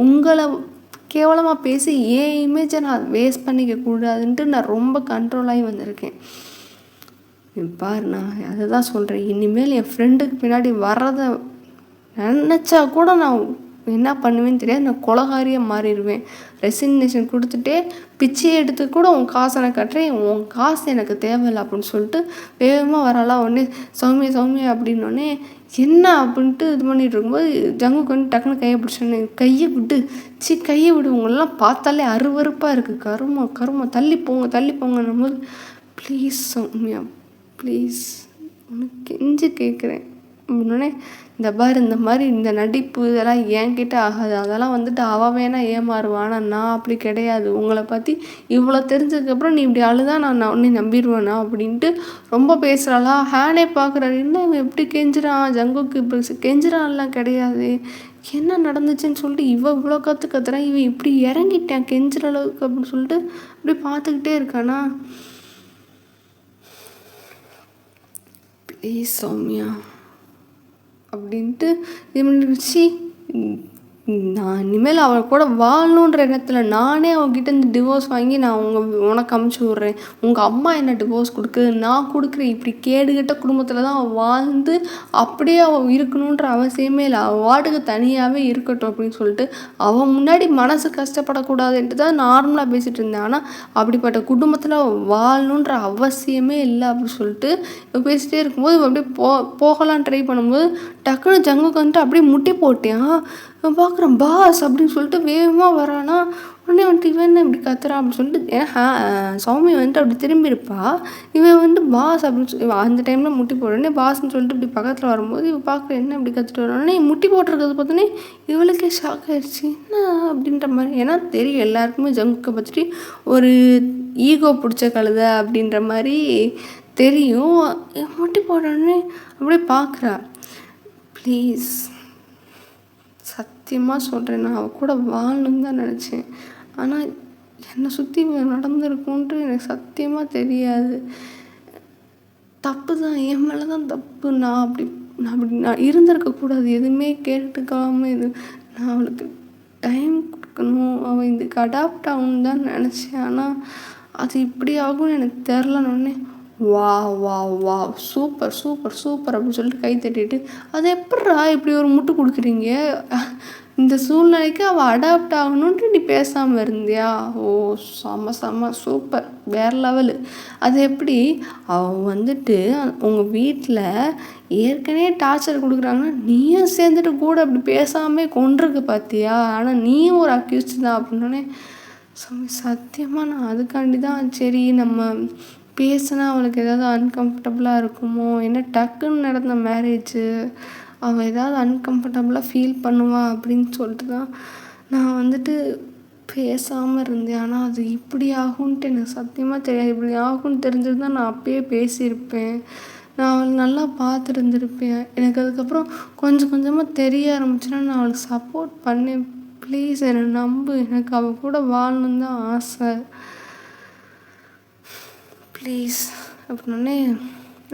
உங்களை கேவலமாக பேசி என் இமேஜை நான் வேஸ்ட் பண்ணிக்க கூடாதுன்ட்டு நான் ரொம்ப கண்ட்ரோலாகி வந்திருக்கேன். பாரு, நான் அதை தான் சொல்கிறேன். இனிமேல் என் ஃப்ரெண்டுக்கு பின்னாடி வர்றதை நினச்சா கூட நான் என்ன பண்ணுவேன்னு தெரியாது. நான் கொலகாரியாக மாறிடுவேன். ரெசிக்னேஷன் கொடுத்துட்டே பிச்சை எடுத்து கூட உன் காசை நான் கட்டுறேன், உன் காசு எனக்கு தேவையில்லை அப்படின்னு சொல்லிட்டு வேகமாக வரலாம். உடனே சௌமியா அப்படின்னோடனே என்ன அப்படின்ட்டு இது பண்ணிகிட்டு இருக்கும்போது ஜங்குக்கு வந்து டக்குன்னு கையை பிடிச்சோன்னே, கையை விடு, உங்களெல்லாம் பார்த்தாலே அருவருப்பாக இருக்குது, கருமம் தள்ளி போங்கன்னும் போது, ப்ளீஸ் சௌமியா ப்ளீஸ் உனக்கு கெஞ்சி கேட்குறேன் அப்படின்னோடனே, இந்த பாரு இந்த மாதிரி இந்த நடிப்பு இதெல்லாம் என்கிட்ட ஆகாது. அதெல்லாம் வந்துட்டு அவள் வேணா ஏமாறுவான், ஆனால் நான் அப்படி கிடையாது. உங்களை பற்றி இவ்வளோ தெரிஞ்சதுக்கப்புறம் நீ இப்படி அழுதா நான் உன்னை நம்பிடுவேனா அப்படின்ட்டு ரொம்ப பேசுகிறாளா. ஹேனே பார்க்குறாரு, என்ன இவன் எப்படி கெஞ்சுறான், ஜங்குக்கு இப்படி கெஞ்சுறான்லாம் கிடையாது, என்ன நடந்துச்சுன்னு சொல்லிட்டு இவ்வளோ கற்றுறேன், இவன் இப்படி இறங்கிட்டேன் கெஞ்சுற அளவுக்கு அப்படின்னு சொல்லிட்டு இப்படி பார்த்துக்கிட்டே இருக்கானா. ப்ளீஸ் சௌமியா அப்படின்ட்டு இது பண்ணிடுச்சு. நான் இனிமேல் அவள் கூட வாழணுன்ற எண்ணத்தில் நானே அவங்ககிட்ட இந்த டிவோர்ஸ் வாங்கி நான் உனக்கு அமுச்சு விட்றேன். உங்கள் அம்மா என்ன டிவோர்ஸ் கொடுக்குது, நான் கொடுக்குறேன். இப்படி கேடுகட்ட குடும்பத்தில் தான் அவள் வாழ்ந்து அப்படியே அவள் இருக்கணுன்ற அவசியமே இல்லை. அவள் வாட்டுக்கு தனியாகவே இருக்கட்டும் அப்படின்னு சொல்லிட்டு அவன் முன்னாடி மனசு கஷ்டப்படக்கூடாதுன்ட்டு தான் நார்மலாக பேசிகிட்டு இருந்தேன். ஆனால் அப்படிப்பட்ட குடும்பத்தில் வாழணுன்ற அவசியமே இல்லை அப்படின்னு சொல்லிட்டு பேசிகிட்டே இருக்கும்போது அப்படியே போகலாம் ட்ரை பண்ணும்போது டக்குன்னு ஜங்குக்கு வந்துட்டு அப்படியே முட்டி போட்டேன். பார்க்குறேன் பாஸ் அப்படின்னு சொல்லிட்டு வேகமாக வரானா. உடனே வந்துட்டு இவன் என்ன இப்படி கத்துறான் அப்படின்னு சொல்லிட்டு சௌமியா வந்துட்டு அப்படி திரும்பி இருப்பா. இவன் வந்து பாஸ் அப்படின்னு சொல்லி அந்த டைமில் முட்டி போடுறேன்னே பாஸ்ன்னு சொல்லிட்டு இப்படி பக்கத்தில் வரும்போது இவன் பார்க்குற என்ன இப்படி கற்றுட்டு வரானே, முட்டி போட்டிருக்கிறது பார்த்தோன்னே இவளுக்கே ஷாக் ஆயிடுச்சு, என்ன அப்படின்ற மாதிரி. ஏன்னா தெரியும் எல்லாருக்குமே ஜங்குக்கை பற்றி ஒரு ஈகோ பிடிச்ச கழுத அப்படின்ற மாதிரி தெரியும். முட்டி போடுறோன்னே அப்படியே பார்க்குறா. ப்ளீஸ் சத்தியமாக சொல்கிறேன், நான் அவள் கூட வாழணுன்னு தான் நினச்சேன். ஆனால் என்னை சுற்றி நடந்திருக்குன்ட்டு எனக்கு சத்தியமாக தெரியாது. தப்பு தான், என் மேலே தான் தப்பு. நான் இருந்திருக்கக்கூடாது, எதுவுமே கேட்டுக்காமல் நான் அவளுக்கு டைம் கொடுக்கணும், அவள் இதுக்கு அடாப்ட் ஆகணுன்னு தான் நினச்சேன். ஆனால் அது இப்படி ஆகும்னு எனக்கு தெரிலனோடனே வா சூப்பர் அப்படின்னு சொல்லிட்டு கை தட்டிட்டு, அது எப்பட்றா இப்படி ஒரு முட்டு கொடுக்குறீங்க, இந்த சூழ்நிலைக்கு அவள் அடாப்ட் ஆகணுன்ட்டு நீ பேசாமல் இருந்தியா, ஓ செம்ம சூப்பர் வேறு லெவலு. அது எப்படி அவள் வந்துட்டு உங்கள் வீட்டில் ஏற்கனவே டார்ச்சர் கொடுக்குறாங்கன்னா நீயும் சேர்ந்துட்டு கூட அப்படி பேசாமே கொண்டிருக்க பார்த்தியா, ஆனால் நீயும் ஒரு அக்யூஸ்ட் தான் அப்படின்னோடனே, சத்தியமாக நான் அதுக்காண்டி தான் சரி நம்ம பேசினா அவளுக்கு ஏதாவது அன்கம்ஃபர்டபுளாக இருக்குமோ, ஏன்னா டக்குன்னு நடந்த மேரேஜு, அவள் ஏதாவது அன்கம்ஃபர்டபுளாக ஃபீல் பண்ணுவாள் அப்படின்னு சொல்லிட்டு தான் நான் வந்துட்டு பேசாமல் இருந்தேன். ஆனால் அது இப்படி ஆகும்ன்ட்டு எனக்கு சத்தியமாக தெரியாது. இப்படி ஆகும்னு தெரிஞ்சிருந்தால் நான் அப்பயே பேசியிருப்பேன், நான் அவளை நல்லா பார்த்துருந்துருப்பேன். எனக்கு அதுக்கப்புறம் கொஞ்சம் கொஞ்சமாக தெரிய ஆரம்பிச்சுன்னா நான் அவளுக்கு சப்போர்ட் பண்ணேன். ப்ளீஸ் என்னை நம்பு, எனக்கு அவள் கூட வாழணுன்னு தான் ஆசை, ப்ளீஸ் அப்படின்னே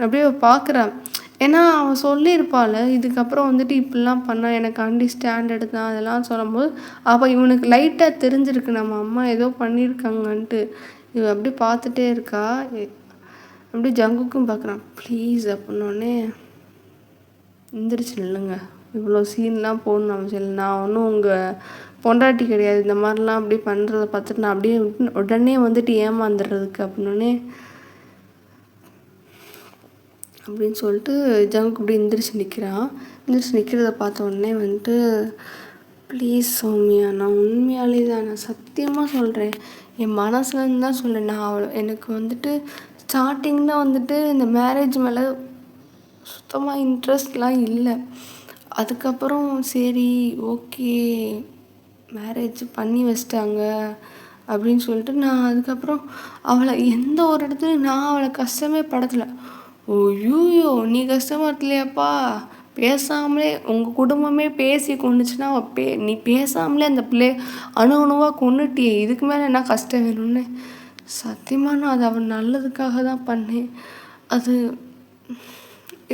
அப்படியே பார்க்குறான். ஏன்னா அவன் சொல்லியிருப்பாள் இதுக்கப்புறம் வந்துட்டு இப்படிலாம் பண்ணால் எனக்கு அண்டர்ஸ்டாண்டர்டு தான் அதெல்லாம் சொல்லும்போது அப்போ இவனுக்கு லைட்டாக தெரிஞ்சிருக்கு நம்ம அம்மா ஏதோ பண்ணியிருக்காங்கன்ட்டு. இவன் அப்படியே பார்த்துட்டே இருக்கா. அப்படியே ஜங்குக்கும் பார்க்குறான். ப்ளீஸ் அப்படின்னோடனே எந்திரிச்சு நில்லுங்க, இவ்வளோ சீன்லாம் போடணும் அவசியம் இல்லை, நான் ஒன்றும் உங்கள் பொண்டாட்டி கிடையாது, இந்த மாதிரிலாம் அப்படி பண்ணுறதை பார்த்துட்டு நான் அப்படியே உடனே வந்துட்டு ஏமாந்துடுறதுக்கு அப்படின்னோடனே அப்படின்னு சொல்லிட்டு ஜங்குக்கு இப்படி எந்திரிச்சு நிற்கிறத பார்த்த உடனே வந்துட்டு, ப்ளீஸ் சௌமியா நான் உண்மையாலே தான், நான் சத்தியமாக சொல்கிறேன், என் மனசுலேருந்து தான் சொல்கிறேன். நான் எனக்கு வந்துட்டு ஸ்டார்டிங்கில் வந்துட்டு இந்த மேரேஜ் மேலே சுத்தமாக இன்ட்ரெஸ்ட்லாம் இல்லை. அதுக்கப்புறம் சரி ஓகே மேரேஜ் பண்ணி வச்சிட்டாங்க அப்படின்னு சொல்லிட்டு நான் அதுக்கப்புறம் அவளை எந்த ஒரு இடத்துலையும் நான் அவளை கஷ்டமே படுத்தலை. ஐயோ நீ கஷ்டப்படுத்தலையாப்பா, பேசாமலே உங்கள் குடும்பமே பேசி கொண்டுச்சுன்னா நீ பேசாமலே அந்த பிள்ளைய அணுவாக கொண்டுட்டியே, இதுக்கு மேலே என்ன கஷ்டம் வேணும்னு. சத்தியமாக நான் அது அவன் நல்லதுக்காக தான் பண்ணேன். அது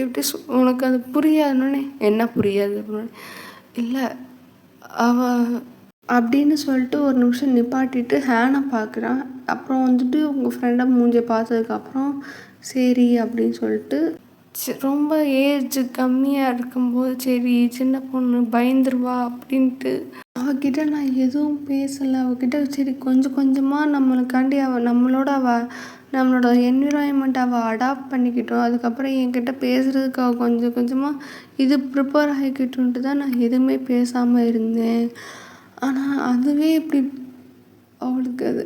எப்படி உனக்கு அது புரியாதுன்னே. என்ன புரியாது அப்படின்னு. இல்லை அப்படின்னு சொல்லிட்டு ஒரு நிமிஷம் நிப்பாட்டிட்டு ஹேனை பார்க்குறான். அப்புறம் வந்துட்டு உங்கள் ஃப்ரெண்டை மூஞ்சியை பார்த்ததுக்கப்புறம் சரி அப்படின்னு சொல்லிட்டு ரொம்ப ஏஜ் கம்மியாக இருக்கும்போது சரி சின்ன பொண்ணு பயந்துருவா அப்படின்ட்டு அவகிட்ட நான் எதுவும் பேசலை. அவகிட்ட சரி கொஞ்சம் கொஞ்சமாக நம்மளுக்காண்டி நம்மளோட என்விரான்மெண்ட் அவள் அடாப்ட் பண்ணிக்கிட்டோம். அதுக்கப்புறம் என்கிட்ட பேசுகிறதுக்கு அவள் கொஞ்சம் கொஞ்சமாக இது ப்ரிப்பேர் ஆகிக்கிட்டுன்ட்டு தான் நான் எதுவுமே பேசாமல் இருந்தேன். ஆனால் அதுவே இப்படி அவளுக்கு அது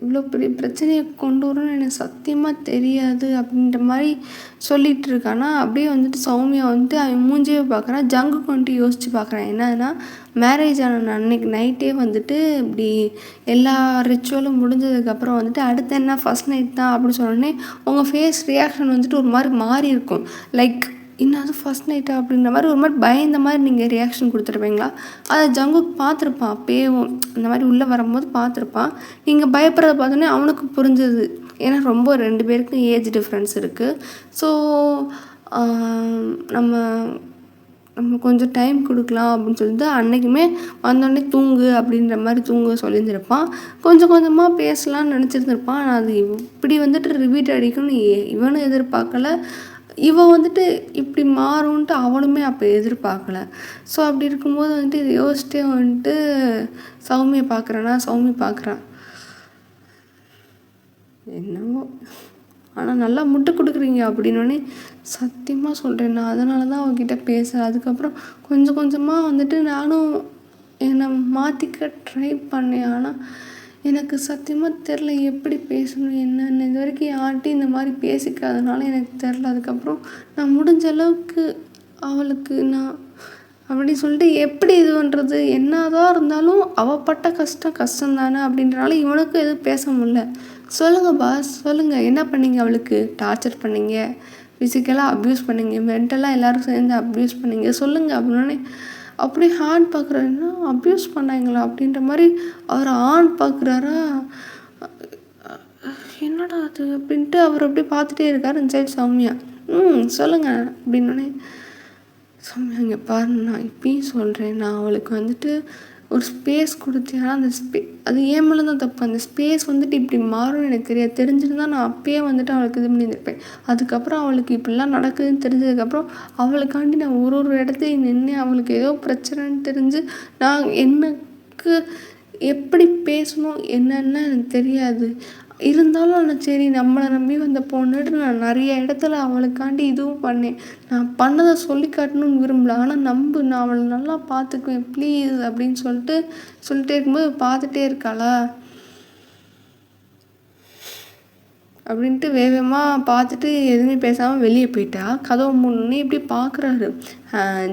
இவ்வளோ பெரிய பிரச்சனையை கொண்டு வரும்னு எனக்கு சத்தியமாக தெரியாது அப்படின்ற மாதிரி சொல்லிகிட்டு இருக்கானா. அப்படியே வந்துட்டு சௌமியா வந்துட்டு அவன் மூஞ்சியே பார்க்குறான். ஜங்குக்கு வந்துட்டு யோசித்து பார்க்குறான். என்னன்னா மேரேஜ் ஆன அன்னைக்கு நைட்டே வந்துட்டு இப்படி எல்லா ரிச்சுவலும் முடிஞ்சதுக்கப்புறம் வந்துட்டு அடுத்து என்ன ஃபஸ்ட் நைட் தான் அப்படின்னு சொன்னோடனே உங்கள் ஃபேஸ் ரியாக்ஷன் வந்துட்டு ஒரு மாதிரி மாறி இருக்கும். லைக் இன்னும் ஃபஸ்ட் நைட்டா அப்படின்ற மாதிரி ஒரு மாதிரி பயந்த மாதிரி நீங்கள் ரியாக்ஷன் கொடுத்துருப்பீங்களா? அதை ஜங்குக்கு பார்த்துருப்பான். அப்பயும் இந்த மாதிரி உள்ளே வரும்போது பார்த்துருப்பான். நீங்கள் பயப்படுறத பார்த்தோன்னே அவனுக்கு புரிஞ்சது. ஏன்னா ரொம்ப 2 பேருக்கும் ஏஜ் டிஃப்ரென்ஸ் இருக்குது. ஸோ நம்ம கொஞ்சம் டைம் கொடுக்கலாம் அப்படின்னு சொல்லிட்டு அன்றைக்குமே வந்தோடனே தூங்கு அப்படின்ற மாதிரி தூங்க சொல்லியிருந்திருப்பான். கொஞ்சம் கொஞ்சமாக பேசலான்னு நினச்சிருந்துருப்பான். ஆனால் அது இப்படி வந்துட்டு ரிப்பீட் அடிக்கும்னு இவனும் எதிர்பார்க்கல. இவன் வந்துட்டு இப்படி மாறும்ன்ட்டு அவனுமே அப்போ எதிர்பார்க்கல. ஸோ அப்படி இருக்கும்போது வந்துட்டு இதை யோசிச்சிட்டே வந்துட்டு சௌமியை பார்க்குறான். என்னவோ ஆனால் நல்லா முட்டு கொடுக்குறீங்க அப்படின்னோடனே சத்தியமாக சொல்கிறேன். நான் அதனால தான் அவகிட்ட பேசுகிறேன். அதுக்கப்புறம் கொஞ்சம் கொஞ்சமாக வந்துட்டு நானும் என்னை மாற்றிக்க ட்ரை பண்ணேன். ஆனால் எனக்கு சத்தியமாக தெரில எப்படி பேசணும் என்னன்னு. இது வரைக்கும் யார்கிட்டையும் இந்த மாதிரி பேசிக்காதனால எனக்கு தெரில. அதுக்கப்புறம் நான் முடிஞ்ச அளவுக்கு அவளுக்கு நான் அப்படி சொல்லிட்டு எப்படி இது பண்ணுறது, என்னதான் இருந்தாலும் அவள் பட்ட கஷ்டம் தானே அப்படின்றனால இவனுக்கும் எதுவும் பேச முடியல. சொல்லுங்கள் பாஸ் சொல்லுங்கள், என்ன பண்ணீங்க? அவளுக்கு டார்ச்சர் பண்ணீங்க, ஃபிசிக்கலாக அப்யூஸ் பண்ணீங்க, மென்டலாக எல்லோரும் சேர்ந்து அப்யூஸ் பண்ணீங்க, சொல்லுங்கள் அப்படின்னே. அப்படி ஹார்ன் பார்க்குறாருன்னா அப்யூஸ் பண்ணாங்களா அப்படின்ற மாதிரி அவர் ஆண் பார்க்குறாரா. என்னடா அது அப்படின்ட்டு அவர் அப்படியே பார்த்துட்டே இருக்கார். இந்த சைடு சௌமியா சொல்லுங்கள் அப்படின்னோடனே சௌமியா இங்கே பாரு, நான் இப்பயும் சொல்கிறேன், நான் அவளுக்கு வந்துட்டு ஒரு ஸ்பேஸ் கொடுத்தேன். அந்த அது ஏன் மேலே தான் தப்பு. அந்த ஸ்பேஸ் வந்துட்டு இப்படி மாறும்னு எனக்கு தெரியாது. தெரிஞ்சுருந்தா நான் அப்பயே வந்துட்டு அவளுக்கு இது பண்ணியிருப்பேன். அதுக்கப்புறம் அவளுக்கு இப்படிலாம் நடக்குதுன்னு தெரிஞ்சதுக்கப்புறம் அவளுக்காண்டி நான் ஒரு இடத்தையும் நின்று அவளுக்கு ஏதோ பிரச்சனைன்னு தெரிஞ்சு நான் எனக்கு எப்படி பேசணும் என்னென்னு எனக்கு தெரியாது. இருந்தாலும் நான் சரி நம்மளை நம்பி வந்த பொண்ணுட்டு நான் நிறைய இடத்துல அவளுக்காண்டி இதுவும் பண்ணேன். நான் பண்ணதை சொல்லி காட்டணும்னு விரும்பல. ஆனால் நான் அவளை நல்லா பார்த்துக்குவேன் ப்ளீஸ் அப்படின்னு சொல்லிட்டே இருக்கும்போது பார்த்துட்டே இருக்காளா அப்படின்ட்டு வேகமாக பார்த்துட்டு எதுவுமே பேசாமல் வெளியே போயிட்டா. கதவு முன்னே இப்படி பார்க்குறாரு.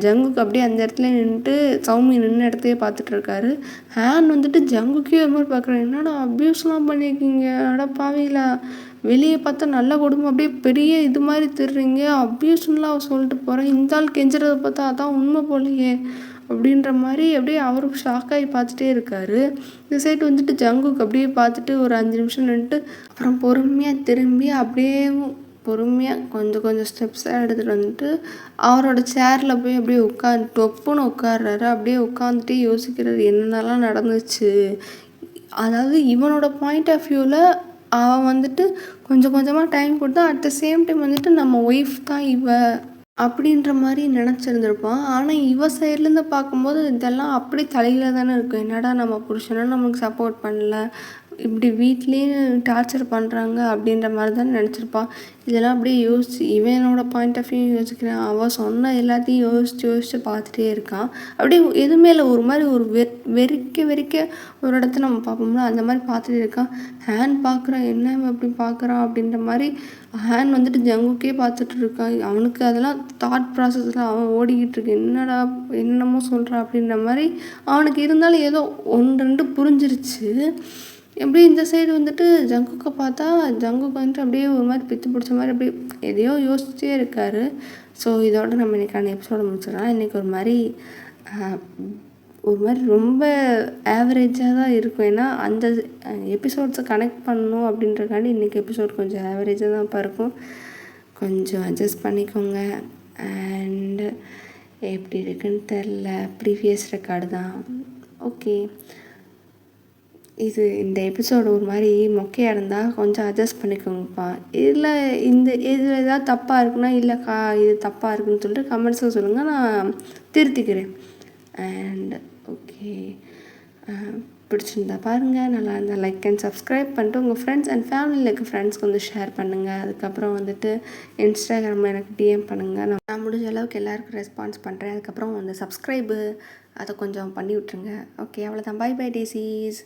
ஜங்குக்கு அப்படியே அந்த இடத்துல நின்றுட்டு சௌமி நின்று இடத்தையே பார்த்துட்ருக்காரு. ஹேன் வந்துட்டு ஜங்குக்கே ஒரு மாதிரி பார்க்குறாரு. என்னடா அப்யூஸ்லாம் பண்ணியிருக்கீங்க, அட பாவீங்களா, வெளியே பார்த்தா நல்ல குடும்பம் அப்படியே பெரிய இது மாதிரி தெரிறீங்க, அப்யூஸ்லாம் அவள் சொல்லிட்டு போகிறேன், இந்த ஆள் கெஞ்சுறதை பார்த்தா அதான் உண்மை போலையே அப்படின்ற மாதிரி அப்படியே அவரும் ஷாக்காகி பார்த்துட்டே இருக்கார். இந்த சைடு வந்துட்டு ஜங்குக்கு அப்படியே பார்த்துட்டு ஒரு 5 நிமிஷம் நின்றுட்டு அப்புறம் பொறுமையாக திரும்பி அப்படியே பொறுமையாக கொஞ்சம் ஸ்டெப்ஸாக எடுத்துகிட்டு வந்துட்டு அவரோட சேரில் போய் அப்படியே டொப்புன்னு உட்கார்றாரு. அப்படியே உட்காந்துட்டு யோசிக்கிறாரு என்னென்னலாம் நடந்துச்சு. அதாவது இவனோட பாயிண்ட் ஆஃப் வியூவில் அவன் வந்துட்டு கொஞ்சம் கொஞ்சமாக டைம் கொடுத்தா அட் த சேம் டைம் வந்துட்டு நம்ம ஒய்ஃப் தான் அப்படின்ற மாதிரி நினச்சிருந்துருப்பான். ஆனால் இவ சைட்லேருந்து பார்க்கும்போது இதெல்லாம் அப்படி தலையில தானே இருக்கும். என்னடா நம்ம புருஷனை நமக்கு சப்போர்ட் பண்ணல, இப்படி வீட்லேயும் டார்ச்சர் பண்ணுறாங்க அப்படின்ற மாதிரி தான் நினச்சிருப்பான். இதெல்லாம் அப்படியே இவனோட பாயிண்ட் ஆஃப் வியூ யோசிக்கிறேன். அவள் சொன்ன எல்லாத்தையும் யோசித்து பார்த்துட்டே இருக்கான். அப்படியே எதுவுமே இல்லை, ஒரு மாதிரி ஒரு வெறிக்க ஒரு இடத்த நம்ம பார்ப்போம்ல அந்த மாதிரி பார்த்துட்டே இருக்கான். ஹேன் பார்க்குறான், என்ன அப்படி பார்க்குறான் அப்படின்ற மாதிரி. ஹேன் வந்துட்டு ஜங்குக்கே பார்த்துட்டு இருக்கான். அவனுக்கு அதெல்லாம் தாட் ப்ராசஸில் அவன் ஓடிக்கிட்டு இருக்கு. என்னடா என்னமோ சொல்கிறான் அப்படின்ற மாதிரி அவனுக்கு. இருந்தாலும் ஏதோ 1-2 புரிஞ்சிருச்சு. எப்படி இந்த சைடு வந்துட்டு ஜங்குக்கை பார்த்தா ஜங்குக்கு வந்துட்டு அப்படியே ஒரு மாதிரி பித்து பிடிச்ச மாதிரி அப்படியே எதையோ யோசிச்சே இருக்கார். ஸோ இதோட நம்ம இன்றைக்கான எபிசோட முடிச்சிடலாம். இன்றைக்கி ஒரு மாதிரி ரொம்ப ஆவரேஜாக தான் இருக்கும். ஏன்னா அந்த எபிசோட்ஸை கனெக்ட் பண்ணணும் அப்படின்றக்காண்டி இன்றைக்கி எபிசோட் கொஞ்சம் ஆவரேஜாக தான் இருக்கும். கொஞ்சம் அட்ஜஸ்ட் பண்ணிக்கோங்க. அண்டு எப்படி இருக்குன்னு தெரில, ப்ரீவியஸ் ரெக்கார்டு தான். ஓகே, இந்த எபிசோடு ஒரு மாதிரி மொக்கையாக இருந்தால் கொஞ்சம் அட்ஜஸ்ட் பண்ணிக்கோங்கப்பா. இதில் இதில் ஏதாவது தப்பாக இருக்குன்னா இல்லைக்கா இது தப்பாக இருக்குன்னு சொல்லிட்டு கமெண்ட்ஸில் சொல்லுங்கள், நான் திருத்திக்கிறேன். அண்ட் ஓகே, பிடிச்சிருந்தா பாருங்கள், நல்லா இருந்தால் லைக் அண்ட் சப்ஸ்கிரைப் பண்ணிட்டு உங்கள் ஃப்ரெண்ட்ஸ் அண்ட் ஃபேமிலியில் இருக்க ஃப்ரெண்ட்ஸ்க்கு வந்து ஷேர் பண்ணுங்கள். அதுக்கப்புறம் வந்துட்டு இன்ஸ்டாகிராமில் எனக்கு டிஎம் பண்ணுங்கள். நான் முடிஞ்ச அளவுக்கு எல்லாருக்கும் ரெஸ்பான்ஸ் பண்ணுறேன். அதுக்கப்புறம் அந்த சப்ஸ்கிரைபு அதை கொஞ்சம் பண்ணி விட்ருங்க. ஓகே, அவ்வளோதான். Bye bye டேசிஸ்.